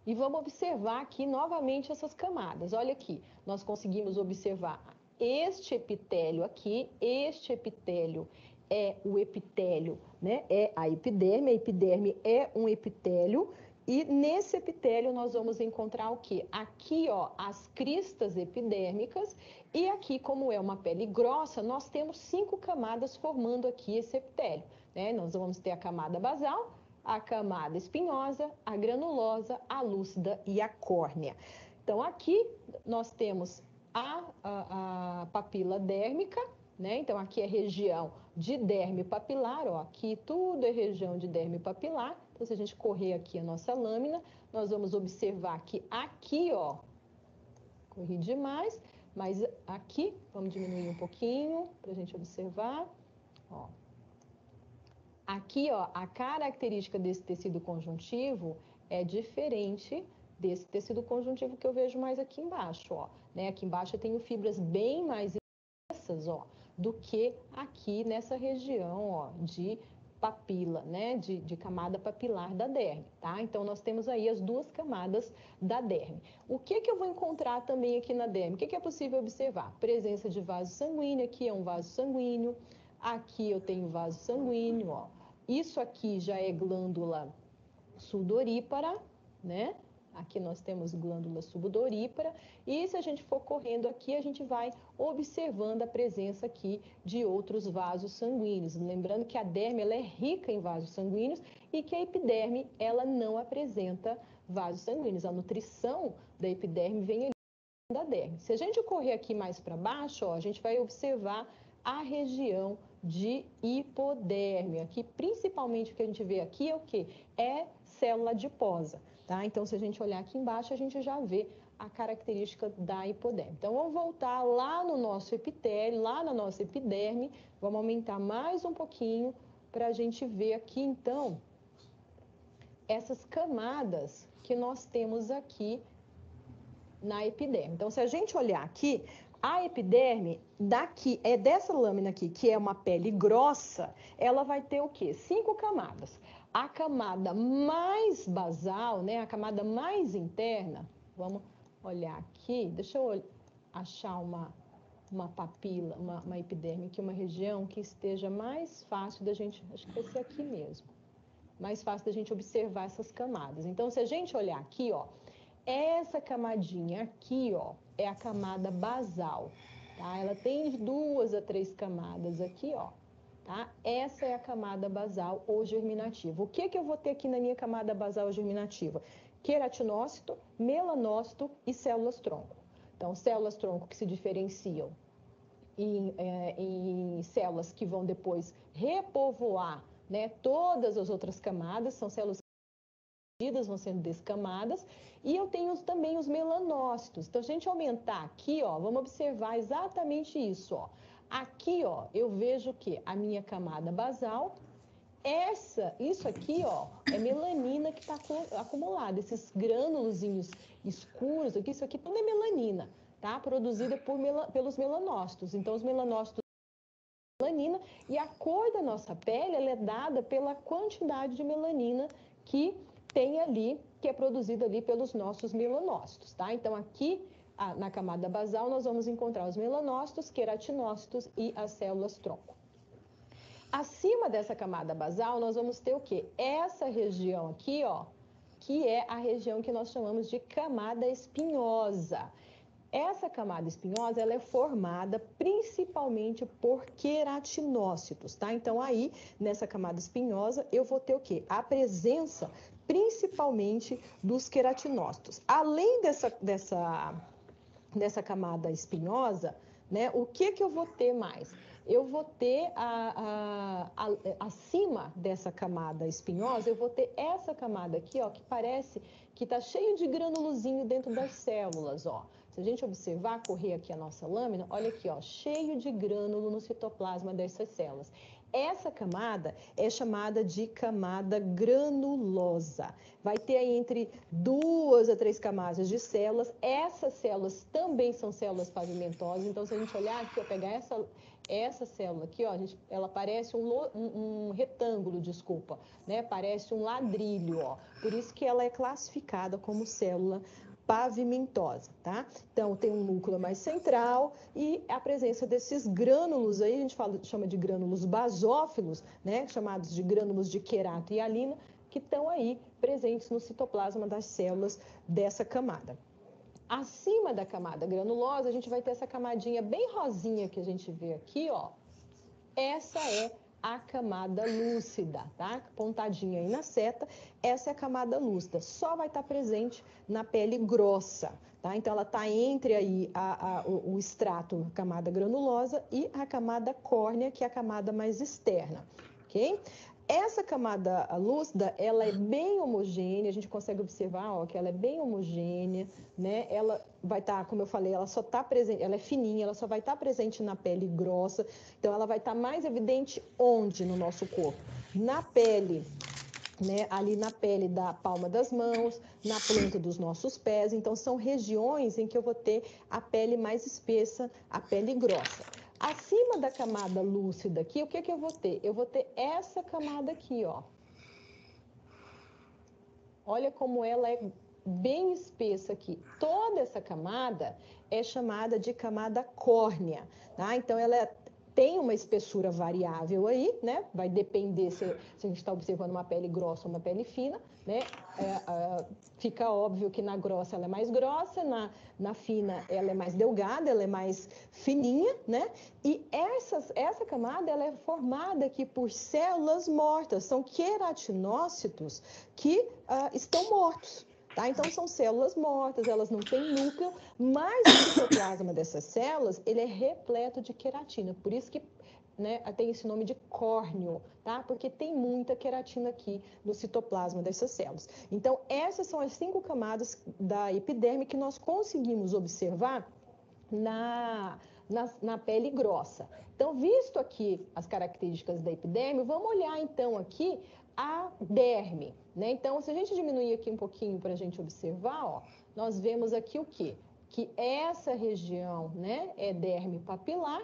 e vamos observar aqui novamente essas camadas. Olha aqui, nós conseguimos observar este epitélio aqui, este epitélio é o epitélio, né? É a epiderme é um epitélio, e nesse epitélio nós vamos encontrar o quê? Aqui, ó, as cristas epidérmicas, e aqui, como é uma pele grossa, nós temos 5 camadas formando aqui esse epitélio, né? Nós vamos ter a camada basal, a camada espinhosa, a granulosa, a lúcida e a córnea. Então, aqui nós temos a papila dérmica, né? Então, aqui é região de derme papilar, ó, aqui tudo é região de derme papilar. Então, se a gente correr aqui a nossa lâmina, nós vamos observar que aqui, ó, corri demais, mas aqui, vamos diminuir um pouquinho para a gente observar, ó. Aqui, ó, a característica desse tecido conjuntivo é diferente desse tecido conjuntivo que eu vejo mais aqui embaixo, ó, né? Aqui embaixo eu tenho fibras bem mais espessas, ó, do que aqui nessa região, ó, de papila, né? De camada papilar da derme, tá? Então, nós temos aí as duas camadas da derme. O que eu vou encontrar também aqui na derme? O que é possível observar? Presença de vaso sanguíneo, aqui é um vaso sanguíneo, aqui eu tenho vaso sanguíneo, ó. Isso aqui já é glândula sudorípara, né? Aqui nós temos glândula sudorípara. E se a gente for correndo aqui, a gente vai observando a presença aqui de outros vasos sanguíneos. Lembrando que a derme ela é rica em vasos sanguíneos e que a epiderme ela não apresenta vasos sanguíneos. A nutrição da epiderme vem ali da derme. Se a gente correr aqui mais para baixo, ó, a gente vai observar a região de hipoderme. Aqui, principalmente, o que a gente vê aqui é o quê? É célula adiposa, tá? Então, se a gente olhar aqui embaixo, a gente já vê a característica da hipoderme. Então, vamos voltar lá no nosso epitélio, lá na nossa epiderme, vamos aumentar mais um pouquinho para a gente ver aqui, então, essas camadas que nós temos aqui na epiderme. Então, se a gente olhar aqui, a epiderme daqui, é dessa lâmina aqui, que é uma pele grossa, ela vai ter o quê? 5 camadas. A camada mais basal, né, a camada mais interna, vamos olhar aqui, deixa eu achar uma papila, uma epiderme aqui, uma região que esteja mais fácil da gente, acho que vai ser aqui mesmo, mais fácil da gente observar essas camadas. Então, se a gente olhar aqui, ó, essa camadinha aqui, ó, é a camada basal, tá? Ela tem 2 a 3 camadas aqui, ó, tá? Essa é a camada basal ou germinativa. O que eu vou ter aqui na minha camada basal ou germinativa? Queratinócito, melanócito e células-tronco. Então, células-tronco que se diferenciam em células que vão depois repovoar, né, todas as outras camadas, são células vão sendo descamadas, e eu tenho também os melanócitos. Então, se a gente aumentar aqui, ó, vamos observar exatamente isso, ó. Aqui, ó, eu vejo que a minha camada basal, isso aqui, ó, é melanina que está acumulada. Esses grânulozinhos escuros aqui, isso aqui tudo é melanina, tá? Produzida pelos melanócitos. Então, os melanócitos melanina, e a cor da nossa pele ela é dada pela quantidade de melanina que tem ali, que é produzida ali pelos nossos melanócitos, tá? Então, aqui na camada basal, nós vamos encontrar os melanócitos, queratinócitos e as células-tronco. Acima dessa camada basal, nós vamos ter o quê? Essa região aqui, ó, que é a região que nós chamamos de camada espinhosa. Essa camada espinhosa, ela é formada principalmente por queratinócitos, tá? Então, aí, nessa camada espinhosa, eu vou ter o quê? A presença principalmente dos queratinócitos. Além dessa camada espinhosa, né, o que eu vou ter mais? eu vou ter acima dessa camada espinhosa, eu vou ter essa camada aqui, ó, que parece que está cheio de granulozinho dentro das células, ó. Se a gente observar, correr aqui a nossa lâmina, olha aqui, ó, cheio de grânulo no citoplasma dessas células. Essa camada é chamada de camada granulosa. Vai ter aí entre 2 a 3 camadas de células. Essas células também são células pavimentosas. Então, se a gente olhar aqui, ó, pegar essa célula aqui, ó, ela parece um retângulo, desculpa, né? Parece um ladrilho, ó. Por isso que ela é classificada como célula pavimentosa, tá? Então, tem um núcleo mais central e a presença desses grânulos aí, a gente chama de grânulos basófilos, né? Chamados de grânulos de querato e hialina, que estão aí presentes no citoplasma das células dessa camada. Acima da camada granulosa, a gente vai ter essa camadinha bem rosinha que a gente vê aqui, ó. Essa é a camada lúcida, tá? Pontadinha aí na seta, essa é a camada lúcida. Só vai estar presente na pele grossa, tá? Então, ela está entre aí o extrato, a camada granulosa, e a camada córnea, que é a camada mais externa, ok? Essa camada lúcida, ela é bem homogênea, a gente consegue observar, ó, que ela é bem homogênea, né? Ela vai estar, como eu falei, ela só está presente, ela é fininha, ela só vai estar presente na pele grossa, então ela vai estar mais evidente onde no nosso corpo? Na pele, né? Ali na pele da palma das mãos, na planta dos nossos pés, então são regiões em que eu vou ter a pele mais espessa, a pele grossa. Acima da camada lúcida aqui, o que que eu vou ter? Eu vou ter essa camada aqui, ó. Olha como ela é bem espessa aqui. Toda essa camada é chamada de camada córnea, tá? Então, ela tem uma espessura variável aí, né? Vai depender se a gente está observando uma pele grossa ou uma pele fina, né? Fica óbvio que na grossa ela é mais grossa, na fina ela é mais delgada, ela é mais fininha, né? E essa camada ela é formada aqui por células mortas, são queratinócitos que estão mortos. Tá? Então, são células mortas, elas não têm núcleo, mas o citoplasma dessas células, ele é repleto de queratina, por isso que, né, tem esse nome de córneo, tá? Porque tem muita queratina aqui no citoplasma dessas células. Então, essas são as 5 camadas da epiderme que nós conseguimos observar na pele grossa. Então, visto aqui as características da epiderme, vamos olhar então aqui a derme, né? Então, se a gente diminuir aqui um pouquinho para a gente observar, ó, nós vemos aqui o quê? Que essa região, né, é derme papilar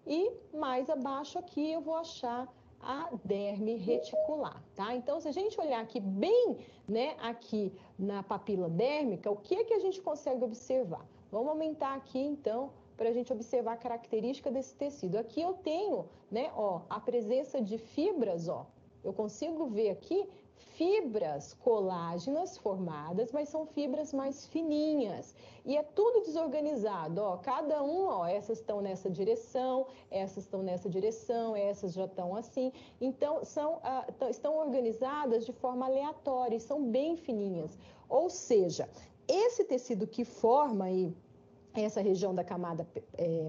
e mais abaixo aqui eu vou achar a derme reticular, tá? Então, se a gente olhar aqui bem, né, aqui na papila dérmica, o que é que a gente consegue observar? Vamos aumentar aqui, então, para a gente observar a característica desse tecido. Aqui eu tenho, né, ó, a presença de fibras, ó. Eu consigo ver aqui fibras colágenas formadas, mas são fibras mais fininhas. E é tudo desorganizado, ó. Cada um, ó, essas estão nessa direção, essas estão nessa direção, essas já estão assim. Então, estão organizadas de forma aleatória e são bem fininhas. Ou seja, esse tecido que forma aí essa região da camada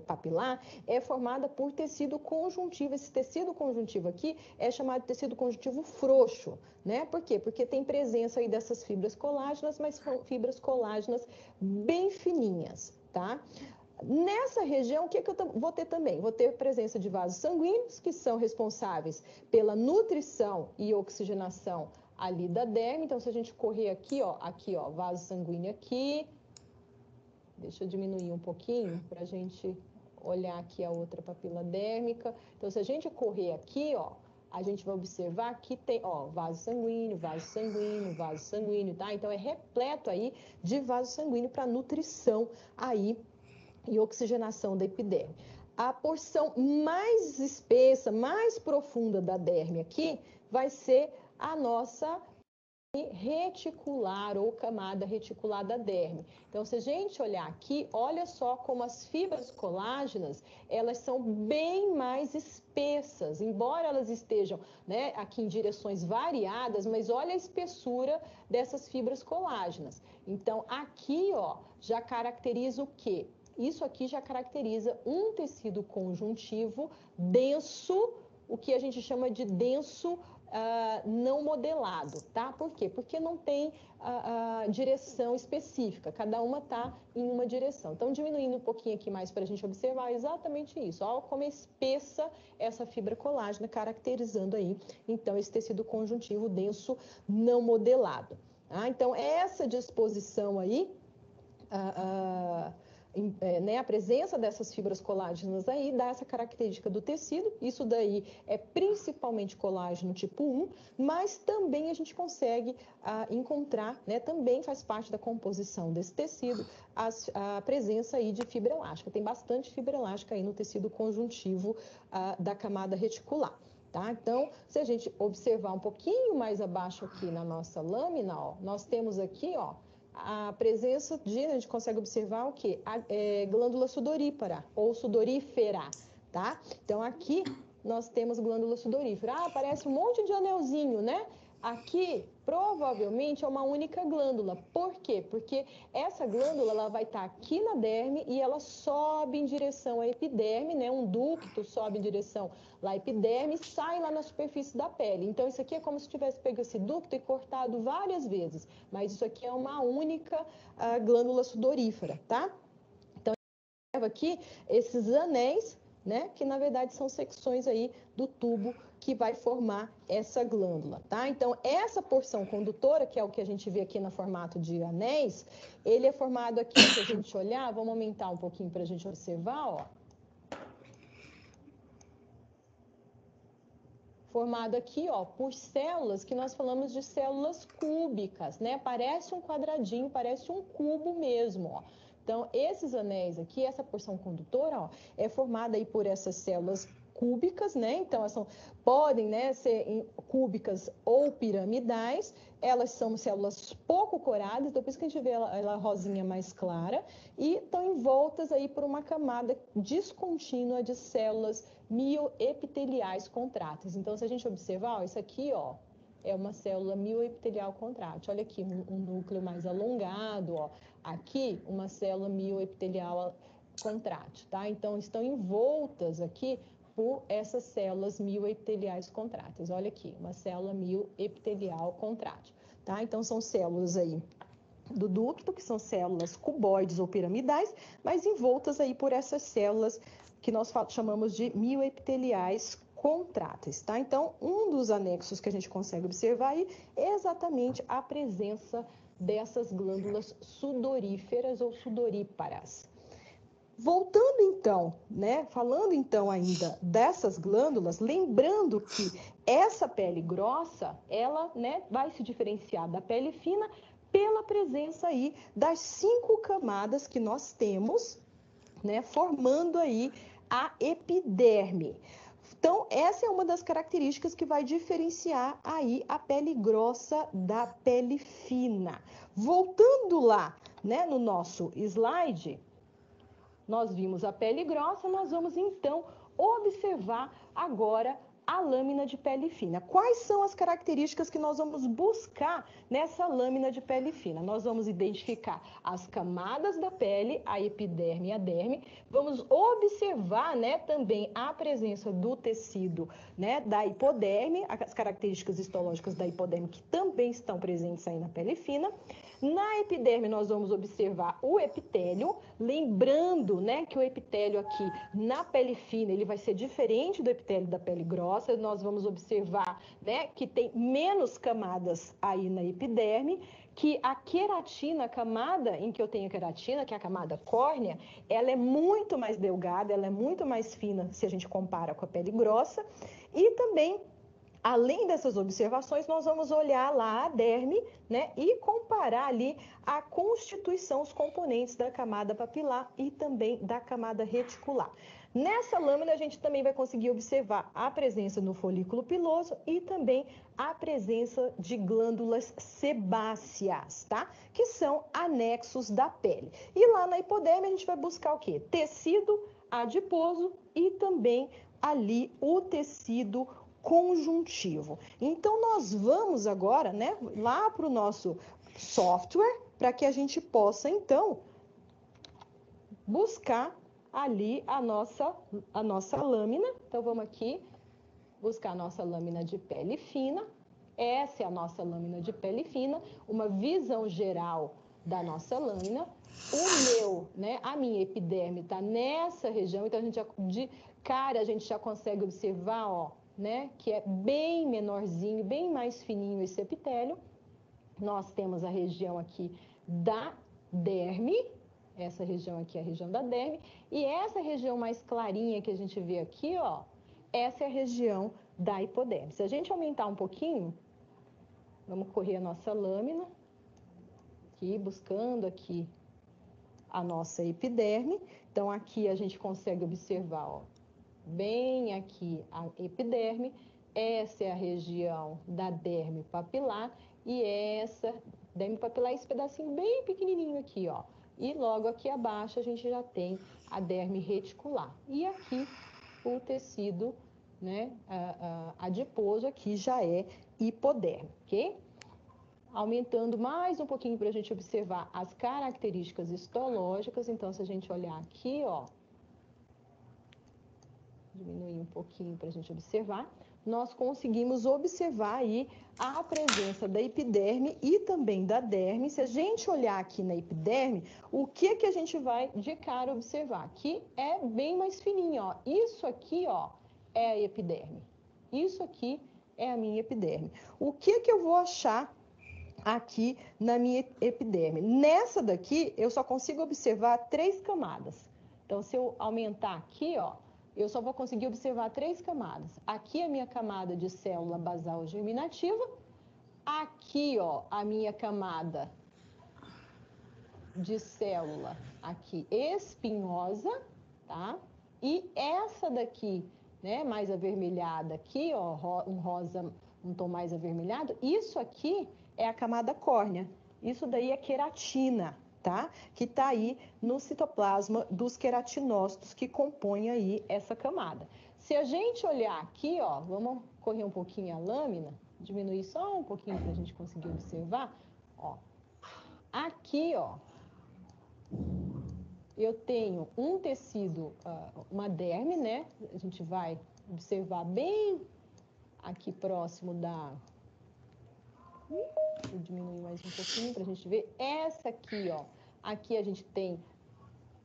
papilar é formada por tecido conjuntivo. Esse tecido conjuntivo aqui é chamado de tecido conjuntivo frouxo, né? Por quê? Porque tem presença aí dessas fibras colágenas, mas são fibras colágenas bem fininhas, tá? Nessa região, o que eu vou ter também? Vou ter presença de vasos sanguíneos, que são responsáveis pela nutrição e oxigenação ali da derme. Então, se a gente correr aqui, ó, vaso sanguíneo aqui. Deixa eu diminuir um pouquinho para a gente olhar aqui a outra papila dérmica. Então, se a gente correr aqui, ó, a gente vai observar que tem, ó, vaso sanguíneo, vaso sanguíneo, vaso sanguíneo, tá? Então, é repleto aí de vaso sanguíneo para nutrição aí e oxigenação da epiderme. A porção mais espessa, mais profunda da derme aqui vai ser a nossa reticular ou camada reticular da derme. Então, se a gente olhar aqui, olha só como as fibras colágenas, elas são bem mais espessas, embora elas estejam, né, aqui em direções variadas, mas olha a espessura dessas fibras colágenas. Então, aqui, ó, já caracteriza o quê? isso aqui já caracteriza um tecido conjuntivo denso, o que a gente chama de denso não modelado, tá? Por quê? Porque não tem direção específica, cada uma está em uma direção. Então, diminuindo um pouquinho aqui mais para a gente observar exatamente isso. Olha como é espessa essa fibra colágena, caracterizando aí, então, esse tecido conjuntivo denso não modelado. Tá? Então, essa disposição aí, né, a presença dessas fibras colágenas aí dá essa característica do tecido. Isso daí é principalmente colágeno tipo 1, mas também a gente consegue encontrar, né, também faz parte da composição desse tecido, a presença aí de fibra elástica. Tem bastante fibra elástica aí no tecido conjuntivo da camada reticular. Tá? Então, se a gente observar um pouquinho mais abaixo aqui na nossa lâmina, ó, nós temos aqui, ó, a presença de, a gente consegue observar o quê? A glândula sudorípara ou sudorífera, tá? Então, aqui nós temos glândula sudorífera. Parece um monte de anelzinho, né? Aqui, provavelmente, é uma única glândula. Por quê? Porque essa glândula ela vai estar aqui na derme e ela sobe em direção à epiderme, né? Um ducto sobe em direção lá à epiderme e sai lá na superfície da pele. Então, isso aqui é como se tivesse pego esse ducto e cortado várias vezes. Mas isso aqui é uma única glândula sudorífera, tá? Então, observa aqui esses anéis, né? Que na verdade são secções aí do tubo que vai formar essa glândula, tá? Então, essa porção condutora, que é o que a gente vê aqui no formato de anéis, ele é formado aqui, se a gente olhar, vamos aumentar um pouquinho para a gente observar, ó. Formado aqui, ó, por células que nós falamos de células cúbicas, né? Parece um quadradinho, parece um cubo mesmo, ó. Então, esses anéis aqui, essa porção condutora, ó, é formada aí por essas células cúbicas, né? Então, elas podem, né, ser cúbicas ou piramidais. Elas são células pouco coradas, então por isso que a gente vê ela rosinha mais clara, e estão envoltas aí por uma camada descontínua de células mioepiteliais contráteis. Então, se a gente observar, ó, isso aqui, ó, é uma célula mioepitelial contrátil. Olha aqui, um núcleo mais alongado, ó. Aqui, uma célula mioepitelial contrátil, tá? Então, estão envoltas aqui por essas células mioepiteliais contráteis. Olha aqui, uma célula mioepitelial contrátil, tá? Então, são células aí do ducto, que são células cuboides ou piramidais, mas envoltas aí por essas células que nós chamamos de mioepiteliais contráteis, tá? Então, um dos anexos que a gente consegue observar aí é exatamente a presença dessas glândulas sudoríferas ou sudoríparas. Voltando então, né, falando então ainda dessas glândulas, lembrando que essa pele grossa, ela, né, vai se diferenciar da pele fina pela presença aí das 5 camadas que nós temos, né, formando aí a epiderme. Então, essa é uma das características que vai diferenciar aí a pele grossa da pele fina. Voltando lá, né, no nosso slide, nós vimos a pele grossa, nós vamos então observar agora a lâmina de pele fina. Quais são as características que nós vamos buscar nessa lâmina de pele fina? Nós vamos identificar as camadas da pele, a epiderme e a derme. Vamos observar, né, também a presença do tecido, né, da hipoderme, as características histológicas da hipoderme que também estão presentes aí na pele fina. Na epiderme, nós vamos observar o epitélio, lembrando, né, que o epitélio aqui na pele fina, ele vai ser diferente do epitélio da pele grossa. Nós vamos observar, né, que tem menos camadas aí na epiderme, que a queratina, a camada em que eu tenho queratina, que é a camada córnea, ela é muito mais delgada, ela é muito mais fina se a gente compara com a pele grossa. E também, além dessas observações, nós vamos olhar lá a derme, né, e comparar ali a constituição, os componentes da camada papilar e também da camada reticular. Nessa lâmina, a gente também vai conseguir observar a presença no folículo piloso e também a presença de glândulas sebáceas, tá? Que são anexos da pele. E lá na hipoderme, a gente vai buscar o quê? Tecido adiposo e também ali o tecido conjuntivo. Então, nós vamos agora, né, lá para o nosso software, para que a gente possa, então, buscar ali a nossa lâmina. Então, vamos aqui buscar a nossa lâmina de pele fina. Essa é a nossa lâmina de pele fina, uma visão geral da nossa lâmina. A minha epiderme está nessa região, então de cara a gente já consegue observar, ó, né, que é bem menorzinho, bem mais fininho esse epitélio. Nós temos a região aqui da derme, essa região aqui é a região da derme, e essa região mais clarinha que a gente vê aqui, ó, essa é a região da hipoderme. Se a gente aumentar um pouquinho, vamos correr a nossa lâmina, aqui, buscando aqui a nossa epiderme. Então, aqui a gente consegue observar, ó, bem aqui a epiderme, essa é a região da derme papilar, e essa derme papilar é esse pedacinho bem pequenininho aqui, ó. E logo aqui abaixo a gente já tem a derme reticular. E aqui o tecido, né, adiposo aqui já é hipoderme, ok? Aumentando mais um pouquinho para a gente observar as características histológicas. Então, se a gente olhar aqui, ó, diminuir um pouquinho para a gente observar, nós conseguimos observar aí a presença da epiderme e também da derme. Se a gente olhar aqui na epiderme, o que que a gente vai de cara observar? Que é bem mais fininho, ó. Isso aqui, ó, é a epiderme. Isso aqui é a minha epiderme. O que que eu vou achar aqui na minha epiderme? Nessa daqui, eu só consigo observar 3 camadas. Então, se eu aumentar aqui, ó, eu só vou conseguir observar 3 camadas. Aqui a minha camada de célula basal germinativa. Aqui, ó, a minha camada de célula aqui espinhosa, tá? E essa daqui, né, mais avermelhada aqui, ó, um rosa, um tom mais avermelhado, isso aqui é a camada córnea. Isso daí é queratina, tá? Que tá aí no citoplasma dos queratinócitos que compõem aí essa camada. Se a gente olhar aqui, ó, vamos correr um pouquinho a lâmina, diminuir só um pouquinho para a gente conseguir observar, ó. Aqui, ó, eu tenho um tecido, uma derme, né? A gente vai observar bem aqui próximo da... Vou diminuir mais um pouquinho para a gente ver. Essa aqui, ó. Aqui a gente tem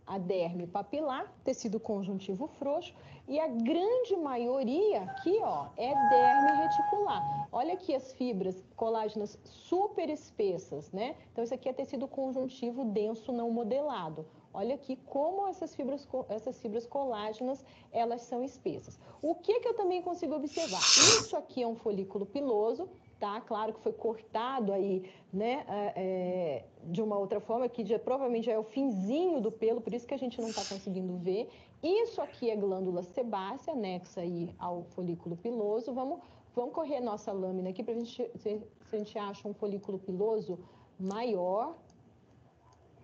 a derme papilar, tecido conjuntivo frouxo, e a grande maioria aqui, ó, é derme reticular. Olha aqui as fibras colágenas super espessas, né? Então, isso aqui é tecido conjuntivo denso não modelado. Olha aqui como essas fibras colágenas, elas são espessas. O que que eu também consigo observar? Isso aqui é um folículo piloso, tá? Claro que foi cortado aí, né, de uma outra forma, que provavelmente já é o finzinho do pelo, por isso que a gente não está conseguindo ver. Isso aqui é glândula sebácea, anexa aí ao folículo piloso. Vamos correr nossa lâmina aqui para a gente ver se a gente acha um folículo piloso maior.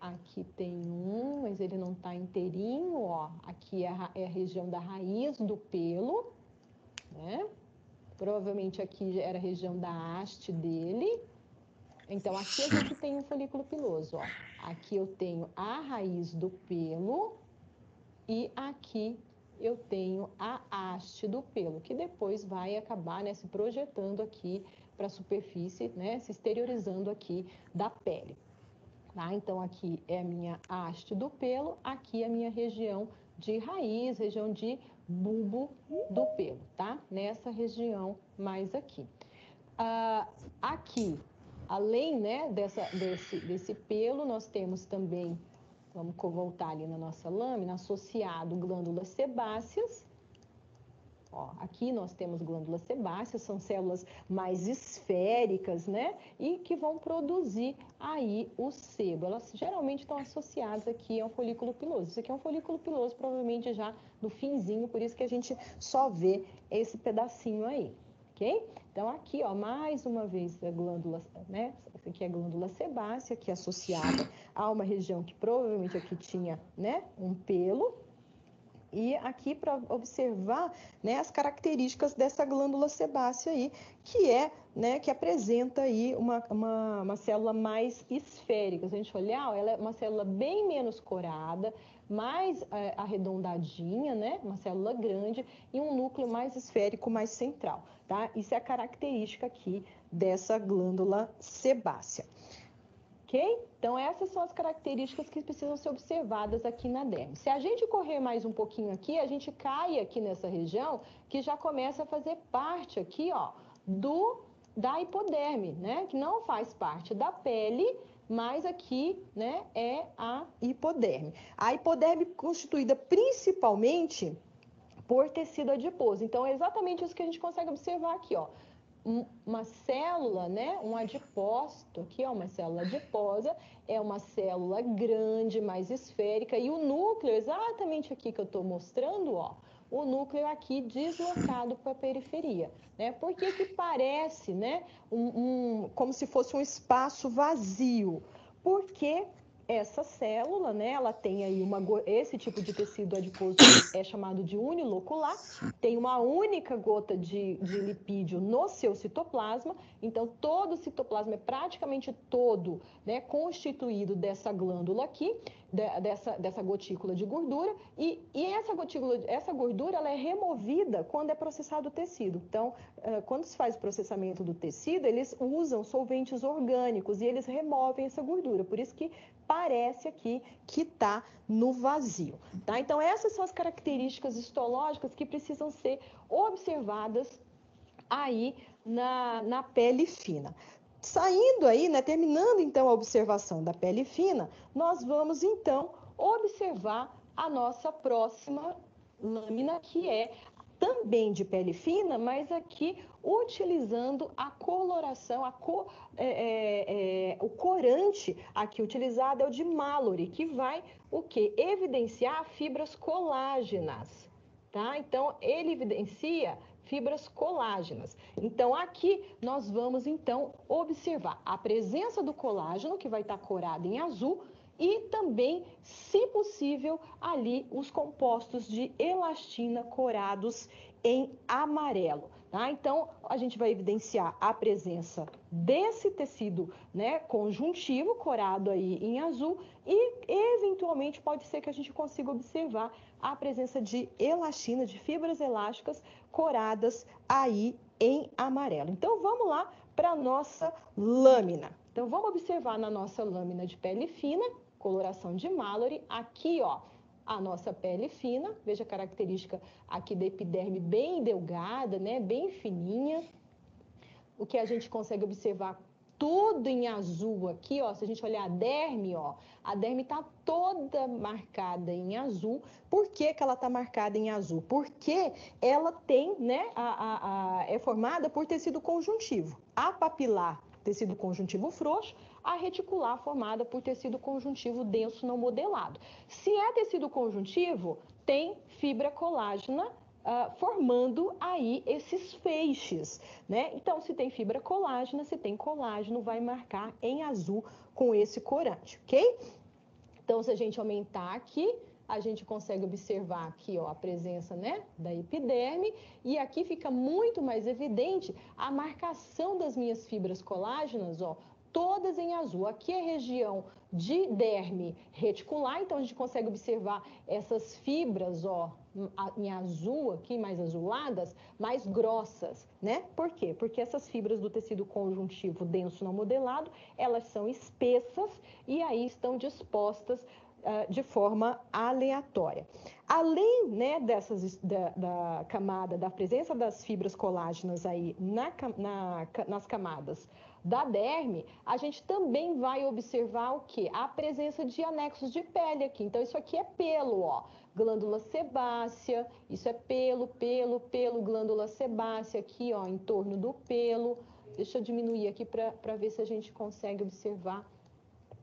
Aqui tem um, mas ele não está inteirinho, ó. Aqui é a região da raiz do pelo, né? Provavelmente aqui era a região da haste dele. Então, aqui a gente tem um folículo piloso, ó. Aqui eu tenho a raiz do pelo e aqui eu tenho a haste do pelo, que depois vai acabar, né, se projetando aqui para a superfície, né, se exteriorizando aqui da pele. Tá? Então, aqui é a minha haste do pelo, aqui é a minha região de raiz, região de bulbo do pelo, tá? Nessa região mais aqui. Aqui, além, né, desse pelo, nós temos também, vamos voltar ali na nossa lâmina, associado glândulas sebáceas. Ó, aqui nós temos glândulas sebáceas, são células mais esféricas, né? E que vão produzir aí o sebo. Elas geralmente estão associadas aqui ao folículo piloso. Isso aqui é um folículo piloso, provavelmente já no finzinho, por isso que a gente só vê esse pedacinho aí, ok? Então, aqui, ó, mais uma vez a glândula, né? Essa aqui é a glândula sebácea, aqui associada a uma região que provavelmente aqui tinha, né, um pelo. E aqui para observar, né, as características dessa glândula sebácea aí, que é, né, que apresenta aí uma célula mais esférica. Se a gente olhar, ó, ela é uma célula bem menos corada, mais arredondadinha, né? Uma célula grande e um núcleo mais esférico, mais central, tá? Isso é a característica aqui dessa glândula sebácea. Ok? Então, essas são as características que precisam ser observadas aqui na derme. Se a gente correr mais um pouquinho aqui, a gente cai aqui nessa região que já começa a fazer parte aqui, ó, da hipoderme, né? Que não faz parte da pele, mas aqui, né, é a hipoderme. A hipoderme constituída principalmente por tecido adiposo. Então, é exatamente isso que a gente consegue observar aqui, ó. Uma célula, né, um adipócito, aqui ó, uma célula adiposa, é uma célula grande, mais esférica, e o núcleo, exatamente aqui que eu estou mostrando, ó, o núcleo aqui deslocado para a periferia, né? Por que que parece, né, como se fosse um espaço vazio? Porque essa célula, né, ela tem aí esse tipo de tecido adiposo é chamado de unilocular, tem uma única gota de lipídio no seu citoplasma, então todo o citoplasma é praticamente todo, né, constituído dessa glândula aqui, dessa gotícula de gordura, e essa gordura ela é removida quando é processado o tecido. Então, quando se faz o processamento do tecido, eles usam solventes orgânicos e eles removem essa gordura, por isso que parece aqui que está no vazio, tá? Então, essas são as características histológicas que precisam ser observadas aí na pele fina. Saindo aí, né, terminando então a observação da pele fina, nós vamos então observar a nossa próxima lâmina, que é também de pele fina, mas aqui utilizando a coloração, o corante aqui utilizado é o de Mallory, que vai o quê? Evidenciar fibras colágenas, tá? Então, ele evidencia fibras colágenas. Então, aqui nós vamos, então, observar a presença do colágeno, que vai estar corado em azul, e também, se possível, ali os compostos de elastina corados em amarelo. Tá? Então, a gente vai evidenciar a presença desse tecido, né, conjuntivo, corado aí em azul, e eventualmente pode ser que a gente consiga observar a presença de elastina, de fibras elásticas coradas aí em amarelo. Então, vamos lá para a nossa lâmina. Então, vamos observar na nossa lâmina de pele fina, coloração de Mallory, aqui, ó, a nossa pele fina, veja a característica aqui da epiderme bem delgada, né, bem fininha. O que a gente consegue observar tudo em azul aqui, ó, se a gente olhar a derme tá toda marcada em azul. Por que que ela tá marcada em azul? Porque ela tem, né, é formada por tecido conjuntivo. A papilar, tecido conjuntivo frouxo, a reticular formada por tecido conjuntivo denso não modelado. Se é tecido conjuntivo, tem fibra colágena formando aí esses feixes, né? Então, se tem fibra colágena, se tem colágeno, vai marcar em azul com esse corante, ok? Então, se a gente aumentar aqui, a gente consegue observar aqui, ó, a presença, né, da epiderme, e aqui fica muito mais evidente a marcação das minhas fibras colágenas, ó, todas em azul. Aqui é região de derme reticular, então a gente consegue observar essas fibras, ó, em azul aqui, mais azuladas, mais grossas, né? Por quê? Porque essas fibras do tecido conjuntivo denso não modelado, elas são espessas e aí estão dispostas de forma aleatória. Além, né, da camada, da presença das fibras colágenas aí nas camadas da derme, a gente também vai observar o quê? A presença de anexos de pele aqui. Então, isso aqui é pelo, ó. Glândula sebácea, isso é pelo, glândula sebácea aqui, ó, em torno do pelo. Deixa eu diminuir aqui para ver se a gente consegue observar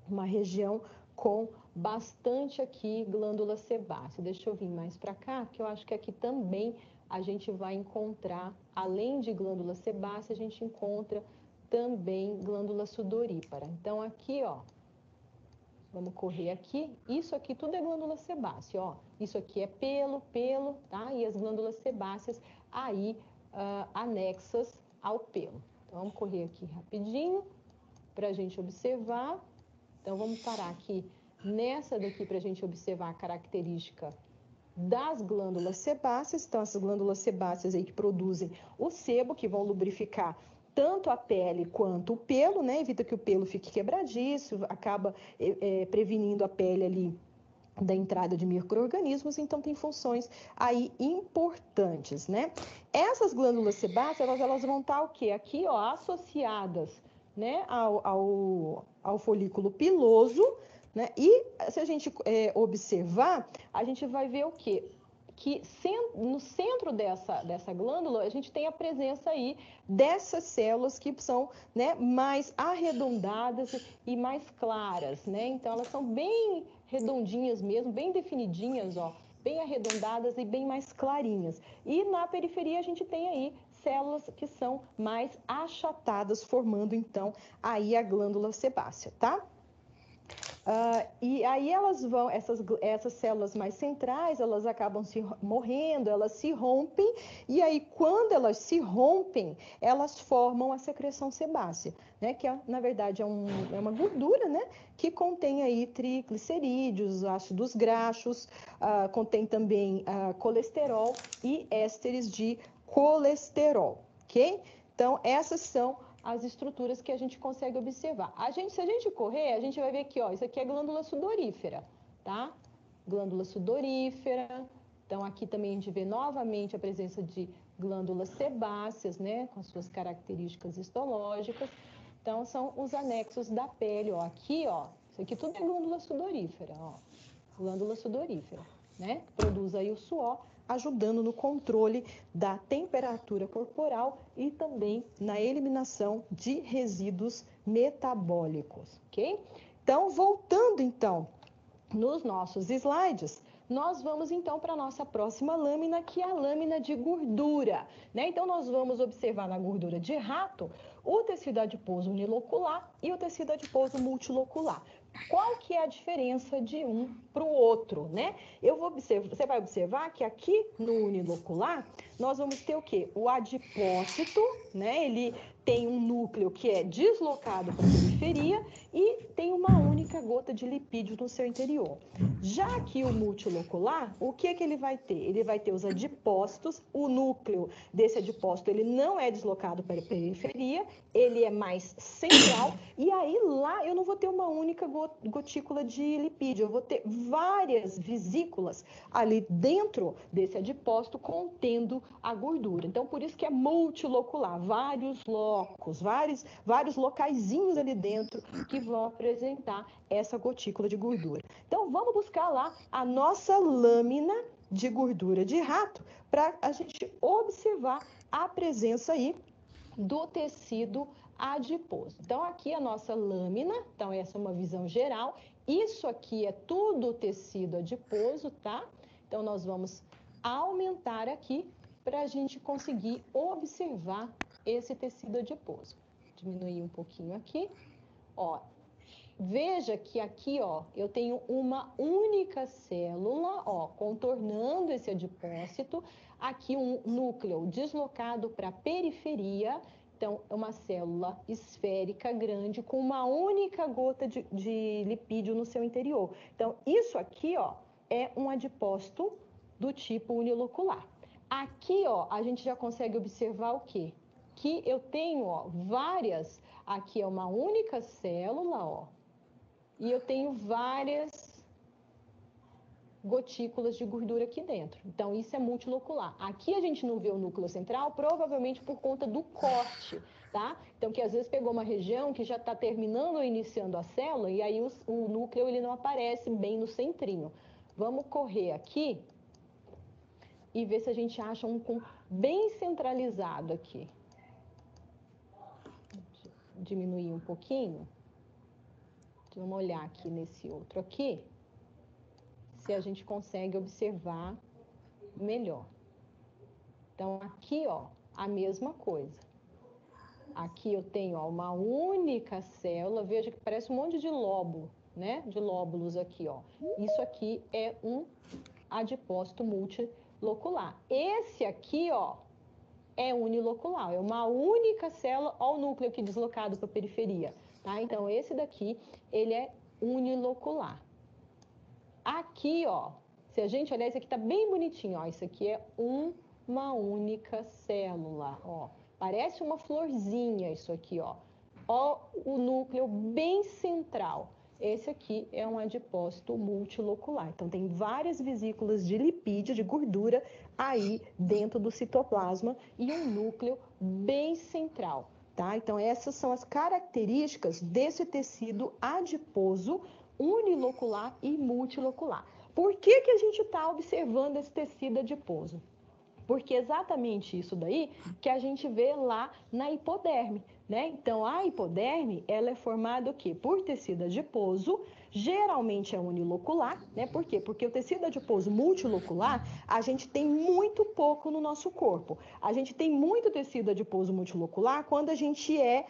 uma região com bastante aqui glândula sebácea. Deixa eu vir mais para cá, que eu acho que aqui também a gente vai encontrar, além de glândula sebácea, a gente encontra também glândula sudorípara. Então, aqui, ó, vamos correr aqui. Isso aqui tudo é glândula sebácea, ó. Isso aqui é pelo, tá? E as glândulas sebáceas aí anexas ao pelo. Então, vamos correr aqui rapidinho para a gente observar. Então, vamos parar aqui nessa daqui para a gente observar a característica das glândulas sebáceas. Então, essas glândulas sebáceas aí que produzem o sebo, que vão lubrificar tanto a pele quanto o pelo, né? Evita que o pelo fique quebradiço, acaba prevenindo a pele ali da entrada de micro-organismos, então tem funções aí importantes, né? Essas glândulas sebáceas, elas vão estar o quê? Aqui, ó, associadas, né, ao folículo piloso, né? E se a gente observar, a gente vai ver o quê? Que no centro dessa glândula, a gente tem a presença aí dessas células que são, né, mais arredondadas e mais claras, né? Então, elas são bem redondinhas mesmo, bem definidinhas, ó, bem arredondadas e bem mais clarinhas. E na periferia a gente tem aí células que são mais achatadas, formando então aí a glândula sebácea, tá? E aí elas vão, essas células mais centrais, elas acabam se morrendo, elas se rompem, e aí quando elas se rompem, elas formam a secreção sebácea, né? Que na verdade é uma gordura, né? Que contém aí triglicerídeos, ácidos graxos, contém também colesterol e ésteres de colesterol, ok? Então, essas são as estruturas que a gente consegue observar. Se a gente correr, a gente vai ver aqui, ó, isso aqui é glândula sudorífera, tá? Glândula sudorífera. Então, aqui também a gente vê novamente a presença de glândulas sebáceas, né, com as suas características histológicas. Então, são os anexos da pele, ó. Aqui, ó, isso aqui tudo é glândula sudorífera, ó. Glândula sudorífera, né? Produz aí o suor, ajudando no controle da temperatura corporal e também na eliminação de resíduos metabólicos, ok? Então, voltando então nos nossos slides, nós vamos então para a nossa próxima lâmina, que é a lâmina de gordura, né? Então, nós vamos observar na gordura de rato o tecido adiposo unilocular e o tecido adiposo multilocular. Qual que é a diferença de um para o outro, né? Você vai observar que aqui no unilocular, nós vamos ter o quê? O adipócito, né? Ele tem um núcleo que é deslocado para a periferia e tem uma única gota de lipídio no seu interior. Já que o multilocular, o que ele vai ter? Ele vai ter os adipócitos, o núcleo desse adipócito, ele não é deslocado para a periferia, ele é mais central, e aí lá eu não vou ter uma única gotícula de lipídio, eu vou ter várias vesículas ali dentro desse adipócito contendo a gordura. Então, por isso que é multilocular, vários locos, vários locaizinhos ali dentro que vão apresentar essa gotícula de gordura. Então, vamos buscar lá a nossa lâmina de gordura de rato para a gente observar a presença aí do tecido adiposo. Então, aqui a nossa lâmina, então essa é uma visão geral. Isso aqui é tudo tecido adiposo, tá? Então, nós vamos aumentar aqui para a gente conseguir observar esse tecido adiposo. Diminuir um pouquinho aqui, ó. Veja que aqui, ó, eu tenho uma única célula, ó, contornando esse adipócito. Aqui um núcleo deslocado para a periferia. Então, é uma célula esférica grande com uma única gota de lipídio no seu interior. Então, isso aqui, ó, é um adipócito do tipo unilocular. Aqui, ó, a gente já consegue observar o quê? Que eu tenho, ó, aqui é uma única célula, ó, e eu tenho várias gotículas de gordura aqui dentro. Então, isso é multilocular. Aqui a gente não vê o núcleo central, provavelmente por conta do corte, tá? Então, que às vezes pegou uma região que já está terminando ou iniciando a célula, e aí o núcleo ele não aparece bem no centrinho. Vamos correr aqui e ver se a gente acha um bem centralizado aqui. Diminuir um pouquinho. Vamos olhar aqui nesse outro aqui, se a gente consegue observar melhor. Então, aqui, ó, a mesma coisa. Aqui eu tenho, ó, uma única célula, veja que parece um monte de lóbulo, né? De lóbulos aqui, ó. Isso aqui é um adipócito multilocular. Esse aqui, ó, é unilocular, é uma única célula, ó, o núcleo aqui deslocado para a periferia, tá? Então, esse daqui, ele é unilocular. Aqui, ó, se a gente olhar, isso aqui tá bem bonitinho, ó. Isso aqui é uma única célula, ó. Parece uma florzinha isso aqui, ó. Ó, o núcleo bem central. Esse aqui é um adipócito multilocular. Então, tem várias vesículas de lipídio, de gordura, aí dentro do citoplasma e um núcleo bem central, tá? Então, essas são as características desse tecido adiposo unilocular e multilocular. Por que a gente está observando esse tecido adiposo? Porque é exatamente isso daí que a gente vê lá na hipoderme, né? Então, a hipoderme, ela é formada o quê? Por tecido adiposo, geralmente é unilocular, né? Por quê? Porque o tecido adiposo multilocular, a gente tem muito pouco no nosso corpo. A gente tem muito tecido adiposo multilocular quando a gente é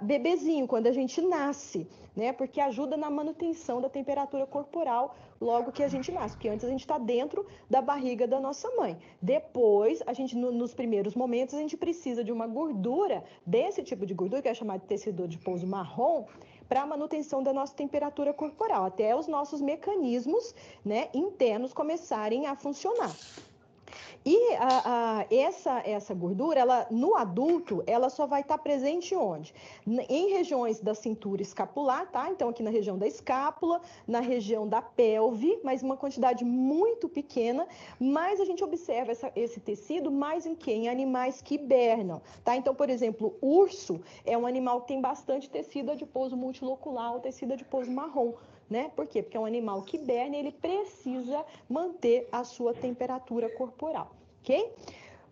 bebezinho, quando a gente nasce, né? Porque ajuda na manutenção da temperatura corporal logo que a gente nasce, porque antes a gente está dentro da barriga da nossa mãe. Depois, a gente, nos primeiros momentos, a gente precisa de uma gordura, desse tipo de gordura, que é chamada de tecido adiposo marrom, para a manutenção da nossa temperatura corporal, até os nossos mecanismos, né, internos começarem a funcionar. E essa gordura, ela, no adulto, ela só vai estar presente onde? Em regiões da cintura escapular, tá? Então, aqui na região da escápula, na região da pelve, mas uma quantidade muito pequena, mas a gente observa esse tecido mais em quê? Em animais que hibernam, tá? Então, por exemplo, urso é um animal que tem bastante tecido adiposo multilocular, ou tecido adiposo marrom. Né? Por quê? Porque é um animal que hiberna e ele precisa manter a sua temperatura corporal, ok?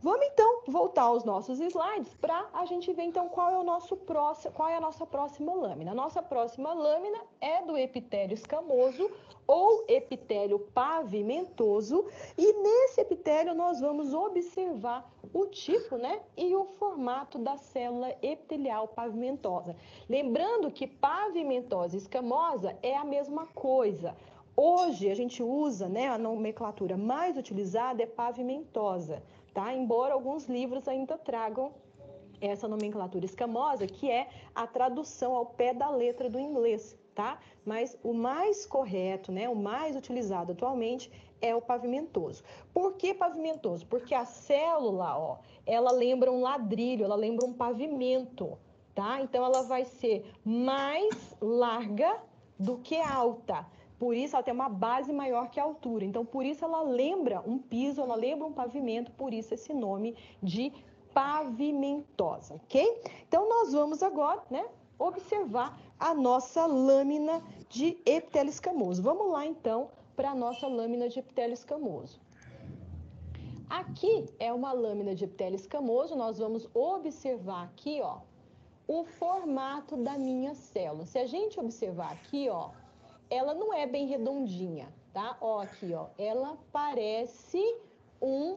Vamos então voltar aos nossos slides para a gente ver então qual é a nossa próxima lâmina. A nossa próxima lâmina é do epitélio escamoso ou epitélio pavimentoso, e nesse epitélio nós vamos observar o tipo, né, e o formato da célula epitelial pavimentosa. Lembrando que pavimentosa e escamosa é a mesma coisa. Hoje a gente usa, né, a nomenclatura mais utilizada é pavimentosa, tá? Embora alguns livros ainda tragam essa nomenclatura escamosa, que é a tradução ao pé da letra do inglês, tá? Mas o mais correto, né, o mais utilizado atualmente é o pavimentoso. Por que pavimentoso? Porque a célula, ó, ela lembra um ladrilho, ela lembra um pavimento, tá? Então ela vai ser mais larga do que alta. Por isso ela tem uma base maior que a altura. Então por isso ela lembra um piso, ela lembra um pavimento, por isso esse nome de pavimentosa, ok? Então, nós vamos agora, né, observar a nossa lâmina de epitélio escamoso. Vamos lá, então, para a nossa lâmina de epitélio escamoso. Aqui é uma lâmina de epitélio escamoso, nós vamos observar aqui, ó, o formato da minha célula. Se a gente observar aqui, ó, ela não é bem redondinha, tá? Ó, aqui, ó, ela parece um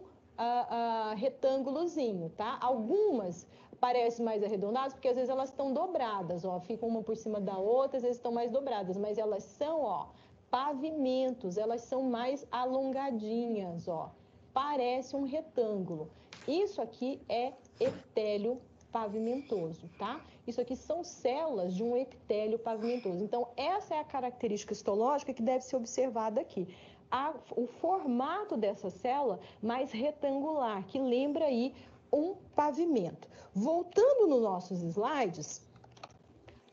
retângulozinho, tá? Algumas parecem mais arredondadas, porque às vezes elas estão dobradas, ó, ficam uma por cima da outra, às vezes estão mais dobradas, mas elas são, ó, pavimentos, elas são mais alongadinhas, ó, parece um retângulo. Isso aqui é epitélio pavimentoso, tá? Isso aqui são células de um epitélio pavimentoso. Então, essa é a característica histológica que deve ser observada aqui. O formato dessa célula mais retangular, que lembra aí um pavimento. Voltando nos nossos slides,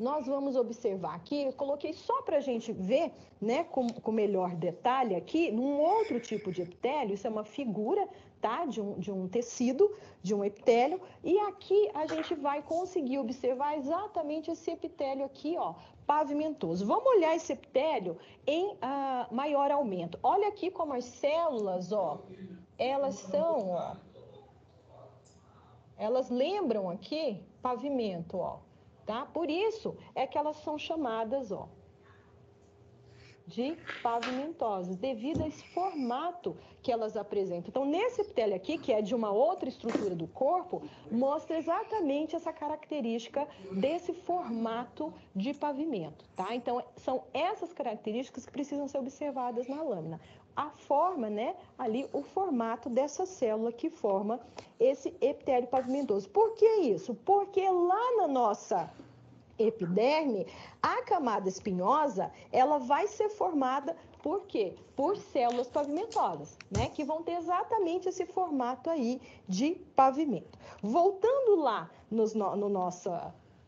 nós vamos observar aqui, eu coloquei só para a gente ver, né, com melhor detalhe aqui, num outro tipo de epitélio, isso é uma figura, tá, de um tecido, de um epitélio, e aqui a gente vai conseguir observar exatamente esse epitélio aqui, ó, pavimentoso. Vamos olhar esse epitélio em maior aumento. Olha aqui como as células, ó, elas são, ó, elas lembram aqui pavimento, ó. Tá? Por isso é que elas são chamadas, ó, de pavimentosas, devido a esse formato que elas apresentam. Então, nesse epitélio aqui, que é de uma outra estrutura do corpo, mostra exatamente essa característica desse formato de pavimento, tá? Então, são essas características que precisam ser observadas na lâmina. A forma, né, ali, o formato dessa célula que forma esse epitélio pavimentoso. Por que isso? Porque lá na nossa epiderme, a camada espinhosa, ela vai ser formada Por quê? Por células pavimentosas, né? Que vão ter exatamente esse formato aí de pavimento. Voltando lá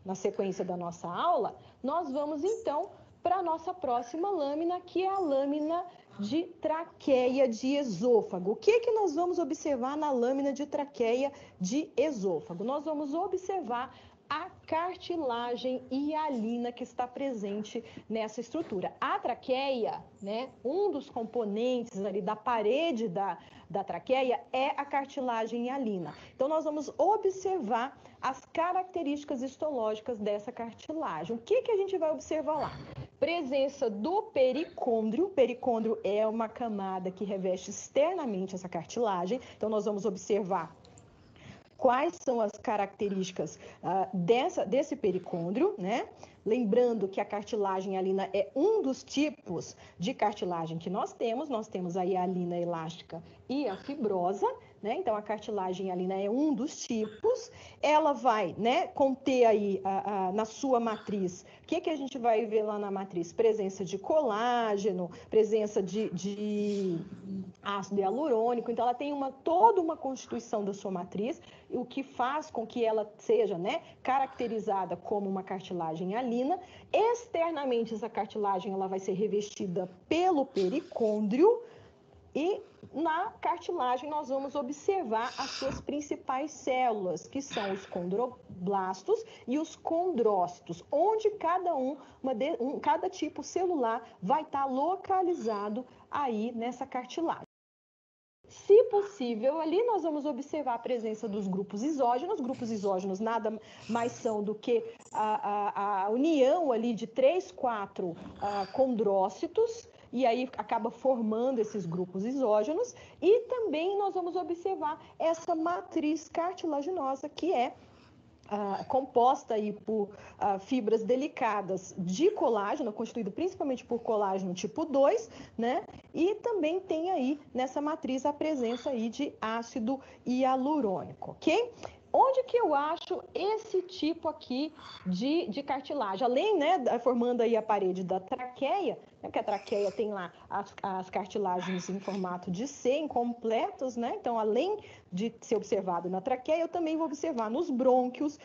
na sequência da nossa aula, nós vamos então para a nossa próxima lâmina, que é a lâmina de traqueia de esôfago. O que nós vamos observar na lâmina de traqueia de esôfago? Nós vamos observar a cartilagem hialina que está presente nessa estrutura. A traqueia, né, um dos componentes ali da parede da traqueia é a cartilagem hialina. Então, nós vamos observar as características histológicas dessa cartilagem. O que a gente vai observar lá? Presença do pericôndrio. O pericôndrio é uma camada que reveste externamente essa cartilagem. Então, nós vamos observar quais são as características desse pericôndrio, né? Lembrando que a cartilagem hialina é um dos tipos de cartilagem que nós temos a hialina elástica e a fibrosa, né? Então, a cartilagem hialina é um dos tipos, ela vai, né, conter aí na sua matriz, o que a gente vai ver lá na matriz? Presença de colágeno, presença de ácido hialurônico, então ela tem toda uma constituição da sua matriz, o que faz com que ela seja, né, caracterizada como uma cartilagem hialina. Externamente, essa cartilagem ela vai ser revestida pelo pericôndrio, e na cartilagem nós vamos observar as suas principais células, que são os condroblastos e os condrócitos, onde cada tipo celular vai estar localizado aí nessa cartilagem. Se possível, ali nós vamos observar a presença dos grupos isógenos. Grupos isógenos nada mais são do que a união ali de 3, 4 condrócitos, e aí acaba formando esses grupos isógenos. E também nós vamos observar essa matriz cartilaginosa, que é composta aí por fibras delicadas de colágeno, constituído principalmente por colágeno tipo 2, né? E também tem aí nessa matriz a presença aí de ácido hialurônico, ok? Onde que eu acho esse tipo aqui de cartilagem? Além, né, formando aí a parede da traqueia, né, porque a traqueia tem lá as cartilagens em formato de C, incompletos, né? Então, além de ser observado na traqueia, eu também vou observar nos brônquios,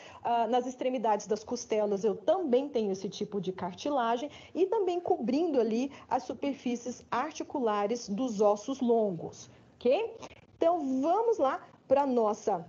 nas extremidades das costelas, eu também tenho esse tipo de cartilagem, e também cobrindo ali as superfícies articulares dos ossos longos, ok? Então, vamos lá para a nossa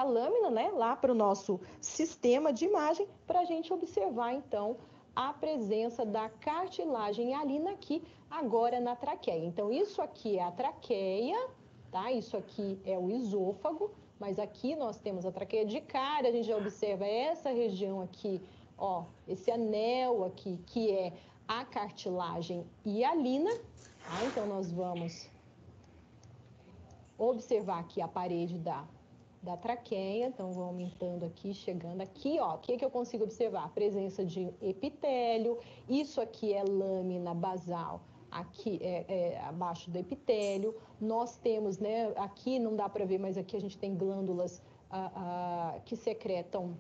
lâmina, né? Lá para o nosso sistema de imagem, para a gente observar, então, a presença da cartilagem hialina aqui, agora na traqueia. Então, isso aqui é a traqueia, tá? Isso aqui é o esôfago, mas aqui nós temos a traqueia de cara, a gente já observa essa região aqui, ó, esse anel aqui, que é a cartilagem hialina, tá? Então, nós vamos observar aqui a parede da traqueia, então vou aumentando aqui, chegando aqui, ó, o que eu consigo observar? A presença de epitélio, isso aqui é lâmina basal, aqui é abaixo do epitélio, nós temos, né, aqui não dá para ver, mas aqui a gente tem glândulas que secretam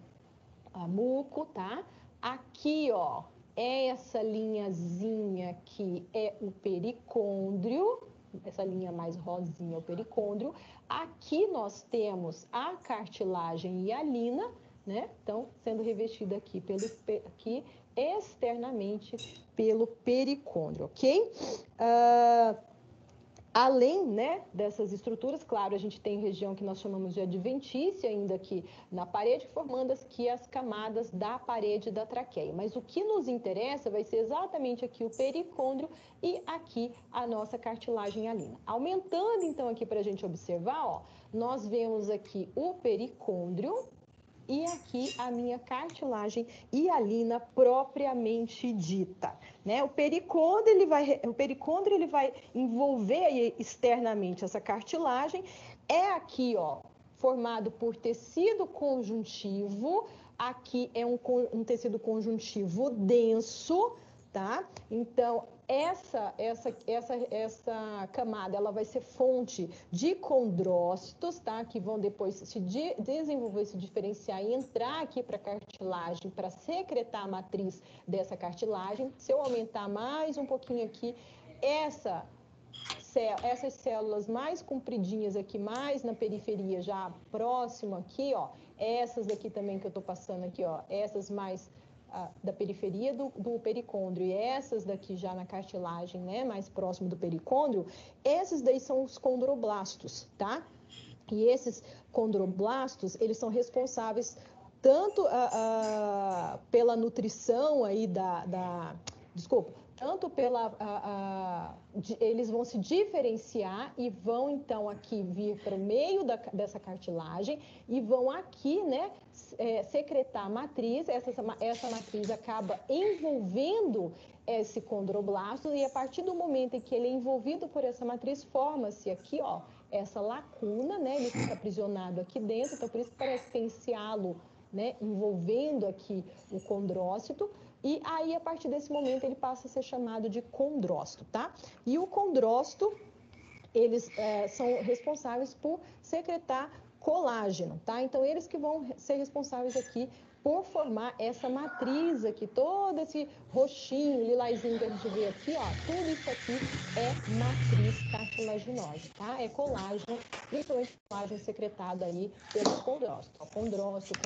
muco, tá? Aqui, ó, essa linhazinha aqui é o pericôndrio, essa linha mais rosinha é o pericôndrio. Aqui nós temos a cartilagem hialina, né? Então, sendo revestida aqui externamente pelo pericôndrio, ok? Além, né, dessas estruturas, claro, a gente tem região que nós chamamos de adventícia ainda aqui na parede, formando aqui as camadas da parede da traqueia. Mas o que nos interessa vai ser exatamente aqui o pericôndrio e aqui a nossa cartilagem hialina. Aumentando, então, aqui para a gente observar, ó, nós vemos aqui o pericôndrio e aqui a minha cartilagem hialina propriamente dita, né? O pericôndrio ele vai envolver externamente essa cartilagem. É aqui, ó, formado por tecido conjuntivo. Aqui é um tecido conjuntivo denso, tá? Então, essa camada, ela vai ser fonte de condrócitos, tá? Que vão depois se desenvolver, se diferenciar e entrar aqui para a cartilagem, para secretar a matriz dessa cartilagem. Se eu aumentar mais um pouquinho aqui, essas células mais compridinhas aqui, mais na periferia, já próximo aqui, ó, essas daqui também que eu tô passando aqui, ó, essas mais da periferia do pericôndrio e essas daqui já na cartilagem, né, mais próximo do pericôndrio, esses daí são os condroblastos, tá? E esses condroblastos, eles são responsáveis tanto pela nutrição aí tanto eles vão se diferenciar e vão então aqui vir para o meio dessa cartilagem e vão aqui, né, secretar a matriz. Essa matriz acaba envolvendo esse condroblasto e a partir do momento em que ele é envolvido por essa matriz, forma-se aqui, ó, essa lacuna, né, ele fica aprisionado aqui dentro, então por isso que parece que tem esse halo, né, envolvendo aqui o condrócito. E aí, a partir desse momento, ele passa a ser chamado de condrócito, tá? E o condrócito, eles são responsáveis por secretar colágeno, tá? Então, eles que vão ser responsáveis aqui por formar essa matriz aqui, todo esse roxinho, lilazinho que a gente vê aqui, ó, tudo isso aqui é matriz cartilaginosa, tá? É colágeno, principalmente colágeno secretado aí pelos condrócitos. Ó, condrócito,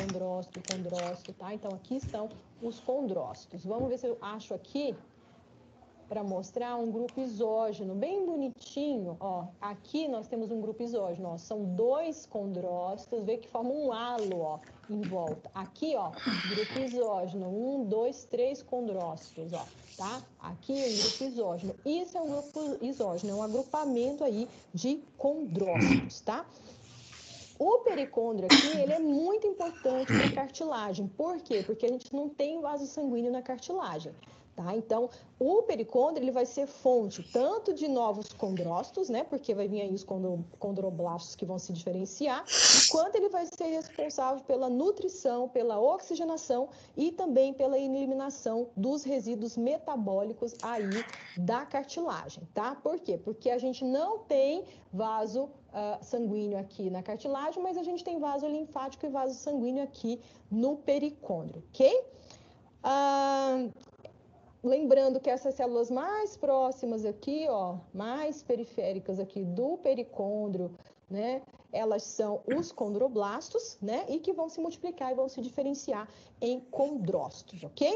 tá? Então, aqui estão os condrócitos. Vamos ver se eu acho aqui para mostrar um grupo isógeno, bem bonitinho, ó. Aqui nós temos um grupo isógeno, ó. São 2 condrócitos, vê que formam um halo, ó, em volta. Aqui, ó, grupo isógeno, 1, 2, 3 condrócitos, ó, tá? Aqui um grupo isógeno. Isso é um grupo isógeno, é um agrupamento aí de condrócitos, tá? O pericôndrio aqui, ele é muito importante para a cartilagem. Por quê? Porque a gente não tem vaso sanguíneo na cartilagem. Tá? Então, o pericôndrio ele vai ser fonte tanto de novos condrócitos, né? Porque vai vir aí os condroblastos que vão se diferenciar, quanto ele vai ser responsável pela nutrição, pela oxigenação e também pela eliminação dos resíduos metabólicos aí da cartilagem, tá? Por quê? Porque a gente não tem vaso sanguíneo aqui na cartilagem, mas a gente tem vaso linfático e vaso sanguíneo aqui no pericôndrio, ok? Lembrando que essas células mais próximas aqui, ó, mais periféricas aqui do pericôndrio, né, elas são os condroblastos, né, e que vão se multiplicar e vão se diferenciar em condrócitos, ok?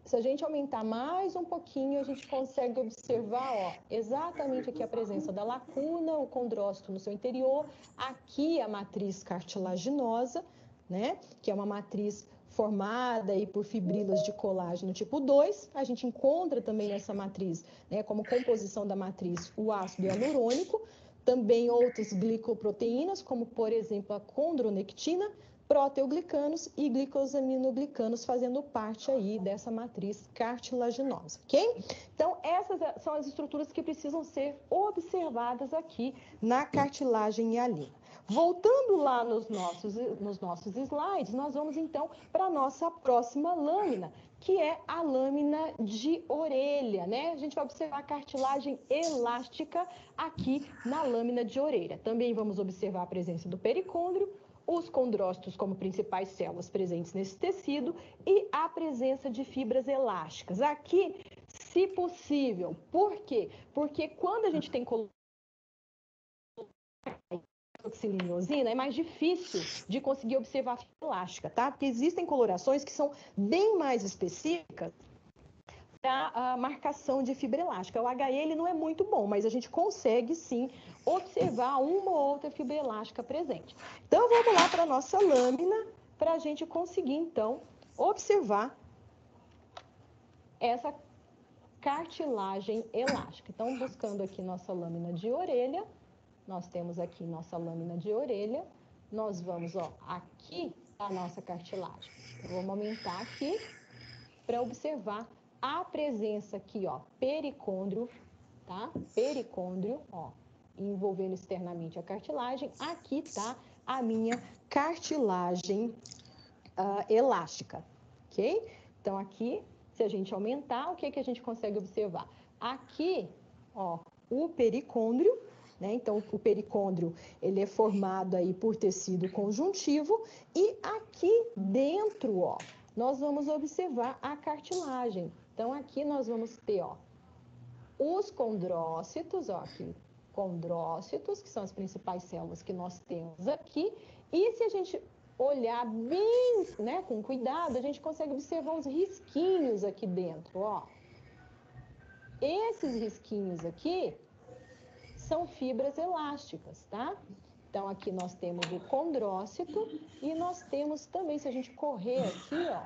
Se a gente aumentar mais um pouquinho, a gente consegue observar, ó, exatamente aqui a presença da lacuna, o condrócito no seu interior, aqui a matriz cartilaginosa, né, que é uma matriz formada aí por fibrilas de colágeno tipo 2. A gente encontra também nessa matriz, né, como composição da matriz, o ácido hialurônico, também outras glicoproteínas, como por exemplo a condronectina, proteoglicanos e glicosaminoglicanos fazendo parte aí dessa matriz cartilaginosa, ok? Então, essas são as estruturas que precisam ser observadas aqui na cartilagem hialina. Voltando lá nos nossos slides, nós vamos então para a nossa próxima lâmina, que é a lâmina de orelha, né? A gente vai observar a cartilagem elástica aqui na lâmina de orelha. Também vamos observar a presença do pericôndrio, os condrócitos como principais células presentes nesse tecido e a presença de fibras elásticas. Aqui, se possível. Por quê? Porque quando a gente tem oxilinosina, é mais difícil de conseguir observar a fibra elástica, tá? Porque existem colorações que são bem mais específicas para a marcação de fibra elástica. O HE ele não é muito bom, mas a gente consegue sim observar uma ou outra fibra elástica presente. Então vamos lá para a nossa lâmina para a gente conseguir então observar essa cartilagem elástica. Então buscando aqui nossa lâmina de orelha, nós temos aqui nossa lâmina de orelha, nós vamos, ó, aqui a nossa cartilagem. Vamos aumentar aqui para observar a presença aqui, ó, pericôndrio, tá? Pericôndrio, ó, envolvendo externamente a cartilagem. Aqui tá a minha cartilagem elástica, ok? ok? Então, aqui, se a gente aumentar, o que a gente consegue observar? Aqui, ó, o pericôndrio, né? Então, o pericôndrio, ele é formado aí por tecido conjuntivo e aqui dentro, ó, nós vamos observar a cartilagem. Então, aqui nós vamos ter, ó, os condrócitos, ó, aqui, condrócitos, que são as principais células que nós temos aqui. E se a gente olhar bem, né, com cuidado, a gente consegue observar uns risquinhos aqui dentro, ó. Esses risquinhos aqui são fibras elásticas, tá? Então, aqui nós temos o condrócito e nós temos também, se a gente correr aqui, ó,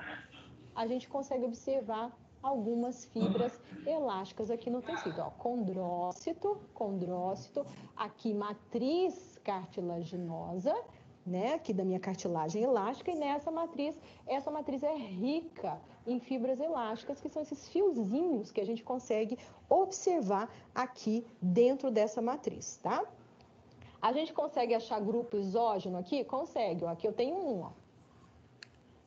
a gente consegue observar algumas fibras elásticas aqui no tecido, ó, condrócito, aqui matriz cartilaginosa, né, aqui da minha cartilagem elástica, e nessa matriz, essa matriz é rica em fibras elásticas, que são esses fiozinhos que a gente consegue observar aqui dentro dessa matriz, tá? A gente consegue achar grupo exógeno aqui? Consegue, ó, aqui eu tenho um, ó.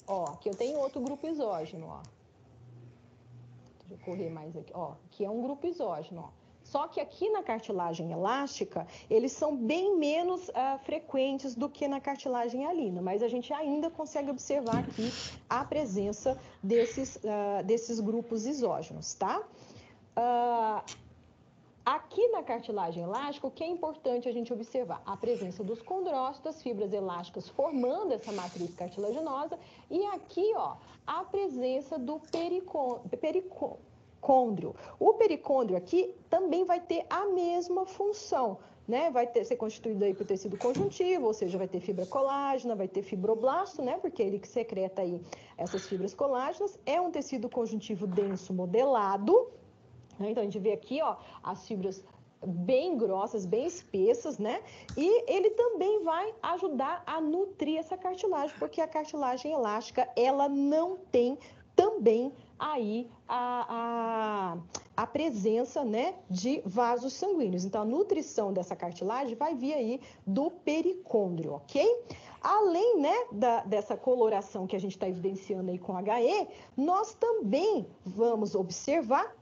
Ó, aqui eu tenho outro grupo exógeno, ó. Deixa eu correr mais aqui, ó. Aqui é um grupo exógeno, ó. Só que aqui na cartilagem elástica, eles são bem menos frequentes do que na cartilagem hialina, mas a gente ainda consegue observar aqui a presença desses grupos exógenos, tá? Aqui na cartilagem elástica, o que é importante a gente observar? A presença dos condrócitos, fibras elásticas formando essa matriz cartilaginosa, e aqui, ó, a presença do pericôndrio. O pericôndrio aqui também vai ter a mesma função, né? Vai ser constituído aí por tecido conjuntivo, ou seja, vai ter fibra colágena, vai ter fibroblasto, né? Porque ele que secreta aí essas fibras colágenas. É um tecido conjuntivo denso modelado. Então, a gente vê aqui, ó, as fibras bem grossas, bem espessas, né? E ele também vai ajudar a nutrir essa cartilagem, porque a cartilagem elástica, ela não tem também aí a presença, né, de vasos sanguíneos. Então, a nutrição dessa cartilagem vai vir aí do pericôndrio, ok? Além, né, dessa coloração que a gente está evidenciando aí com HE, nós também vamos observar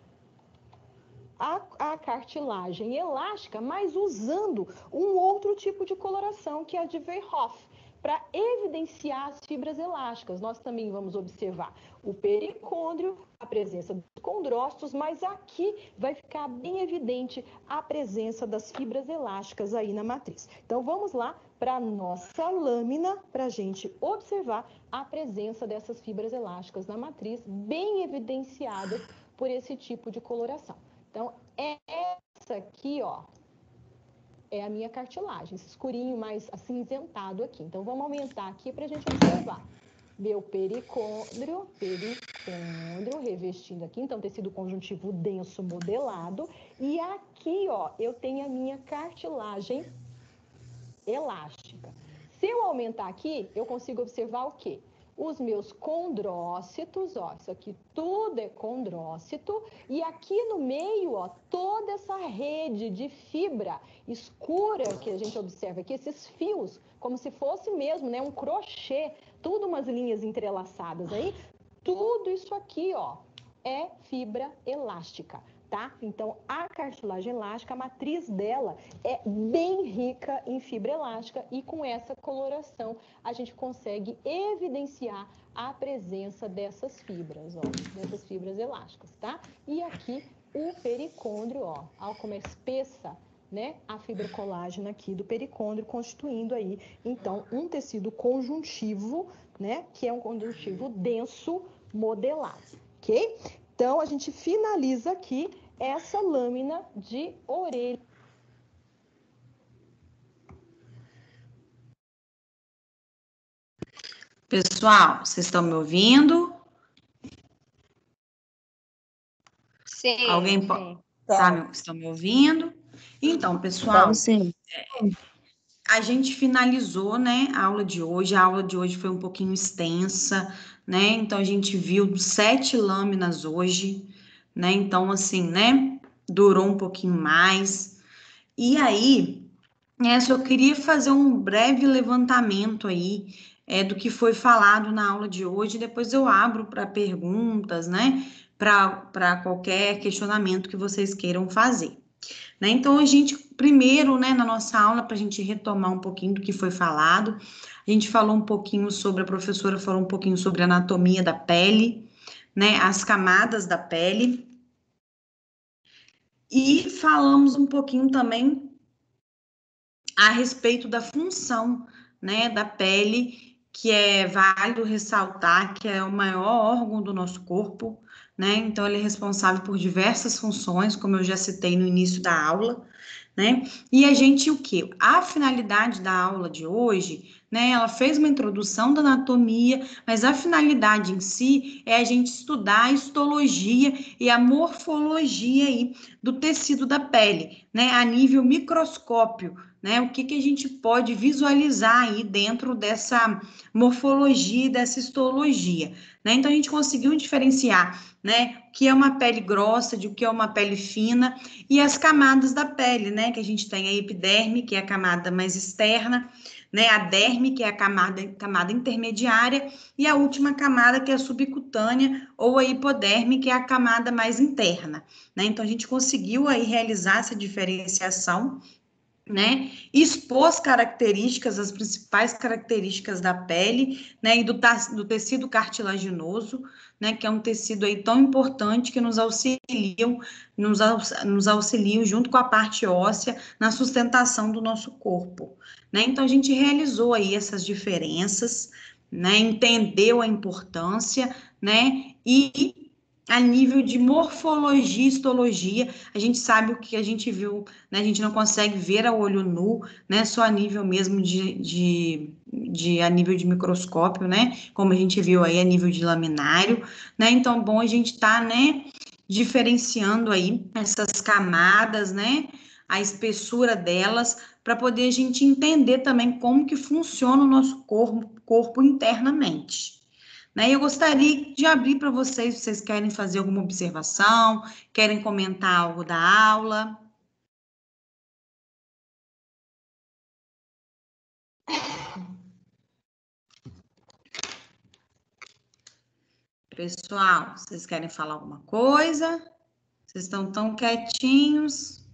a cartilagem elástica, mas usando um outro tipo de coloração, que é a de Verhoef, para evidenciar as fibras elásticas. Nós também vamos observar o pericôndrio, a presença dos condrócitos, mas aqui vai ficar bem evidente a presença das fibras elásticas aí na matriz. Então, vamos lá para a nossa lâmina, para a gente observar a presença dessas fibras elásticas na matriz, bem evidenciadas por esse tipo de coloração. Então, essa aqui, ó, é a minha cartilagem, esse escurinho mais acinzentado aqui. Então, vamos aumentar aqui para a gente observar. Meu pericôndrio revestindo aqui, então, tecido conjuntivo denso modelado. E aqui, ó, eu tenho a minha cartilagem elástica. Se eu aumentar aqui, eu consigo observar o quê? Os meus condrócitos, ó, isso aqui tudo é condrócito, e aqui no meio, ó, toda essa rede de fibra escura que a gente observa aqui, esses fios, como se fosse mesmo, né, um crochê, tudo umas linhas entrelaçadas aí, tudo isso aqui, ó, é fibra elástica. Tá? Então, a cartilagem elástica, a matriz dela é bem rica em fibra elástica e com essa coloração a gente consegue evidenciar a presença dessas fibras, ó, dessas fibras elásticas, tá? E aqui o pericôndrio, ó, olha como é espessa, né, a fibra colágena aqui do pericôndrio, constituindo aí, então, um tecido conjuntivo, né, que é um conjuntivo denso modelado, ok? Então, a gente finaliza aqui essa lâmina de orelha. Pessoal, vocês estão me ouvindo? Sim. Alguém estão me ouvindo? Então, pessoal, Sim. A gente finalizou, né, a aula de hoje. A aula de hoje foi um pouquinho extensa, né? Então, a gente viu 7 lâminas hoje, né? Então, assim, né, durou um pouquinho mais. E aí, só queria fazer um breve levantamento aí do que foi falado na aula de hoje. Depois eu abro para perguntas, né? Para qualquer questionamento que vocês queiram fazer. Né? Então, a gente, primeiro, né, na nossa aula, para a gente retomar um pouquinho do que foi falado, a gente falou um pouquinho sobre, a professora falou um pouquinho sobre a anatomia da pele, né, as camadas da pele, e falamos um pouquinho também a respeito da função, né, da pele, que é válido ressaltar que é o maior órgão do nosso corpo, né, então ele é responsável por diversas funções, como eu já citei no início da aula, né? E a gente, o quê? A finalidade da aula de hoje, né? Ela fez uma introdução da anatomia, mas a finalidade em si é a gente estudar a histologia e a morfologia aí do tecido da pele, né? A nível microscópio, né? O que a gente pode visualizar aí dentro dessa morfologia e dessa histologia, né? Então, a gente conseguiu diferenciar, né? O que é uma pele grossa de o que é uma pele fina, e as camadas da pele, né? Que a gente tem a epiderme, que é a camada mais externa, né? A derme, que é a camada intermediária, e a última camada, que é a subcutânea, ou a hipoderme, que é a camada mais interna, né? Então, a gente conseguiu aí realizar essa diferenciação, né? Expôs características, as principais características da pele, né? E do tecido cartilaginoso, né? Que é um tecido aí tão importante que nos auxiliam junto com a parte óssea na sustentação do nosso corpo, né? Então a gente realizou aí essas diferenças, né? Entendeu a importância, né? E a nível de morfologia e histologia, a gente sabe o que a gente viu, né? A gente não consegue ver a olho nu, né? Só a nível mesmo a nível de microscópio, né? Como a gente viu aí a nível de laminário, né? Então, bom a gente tá, né? Diferenciando aí essas camadas, né? A espessura delas, para poder a gente entender também como que funciona o nosso corpo internamente. Né? Eu gostaria de abrir para vocês, se vocês querem fazer alguma observação, querem comentar algo da aula. Pessoal, vocês querem falar alguma coisa? Vocês estão tão quietinhos.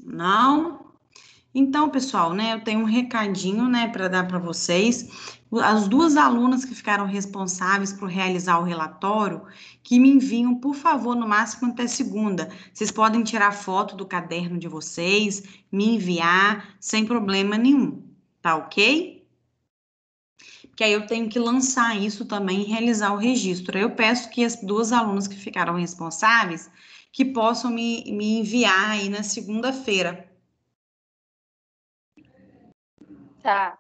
Não? Então, pessoal, né, eu tenho um recadinho, né, para dar para vocês. As duas alunas que ficaram responsáveis por realizar o relatório, que me enviam, por favor, no máximo até segunda. Vocês podem tirar foto do caderno de vocês, me enviar, sem problema nenhum, tá ok? Porque aí eu tenho que lançar isso também e realizar o registro. Eu peço que as duas alunas que ficaram responsáveis, que possam me enviar aí na segunda-feira. Tá.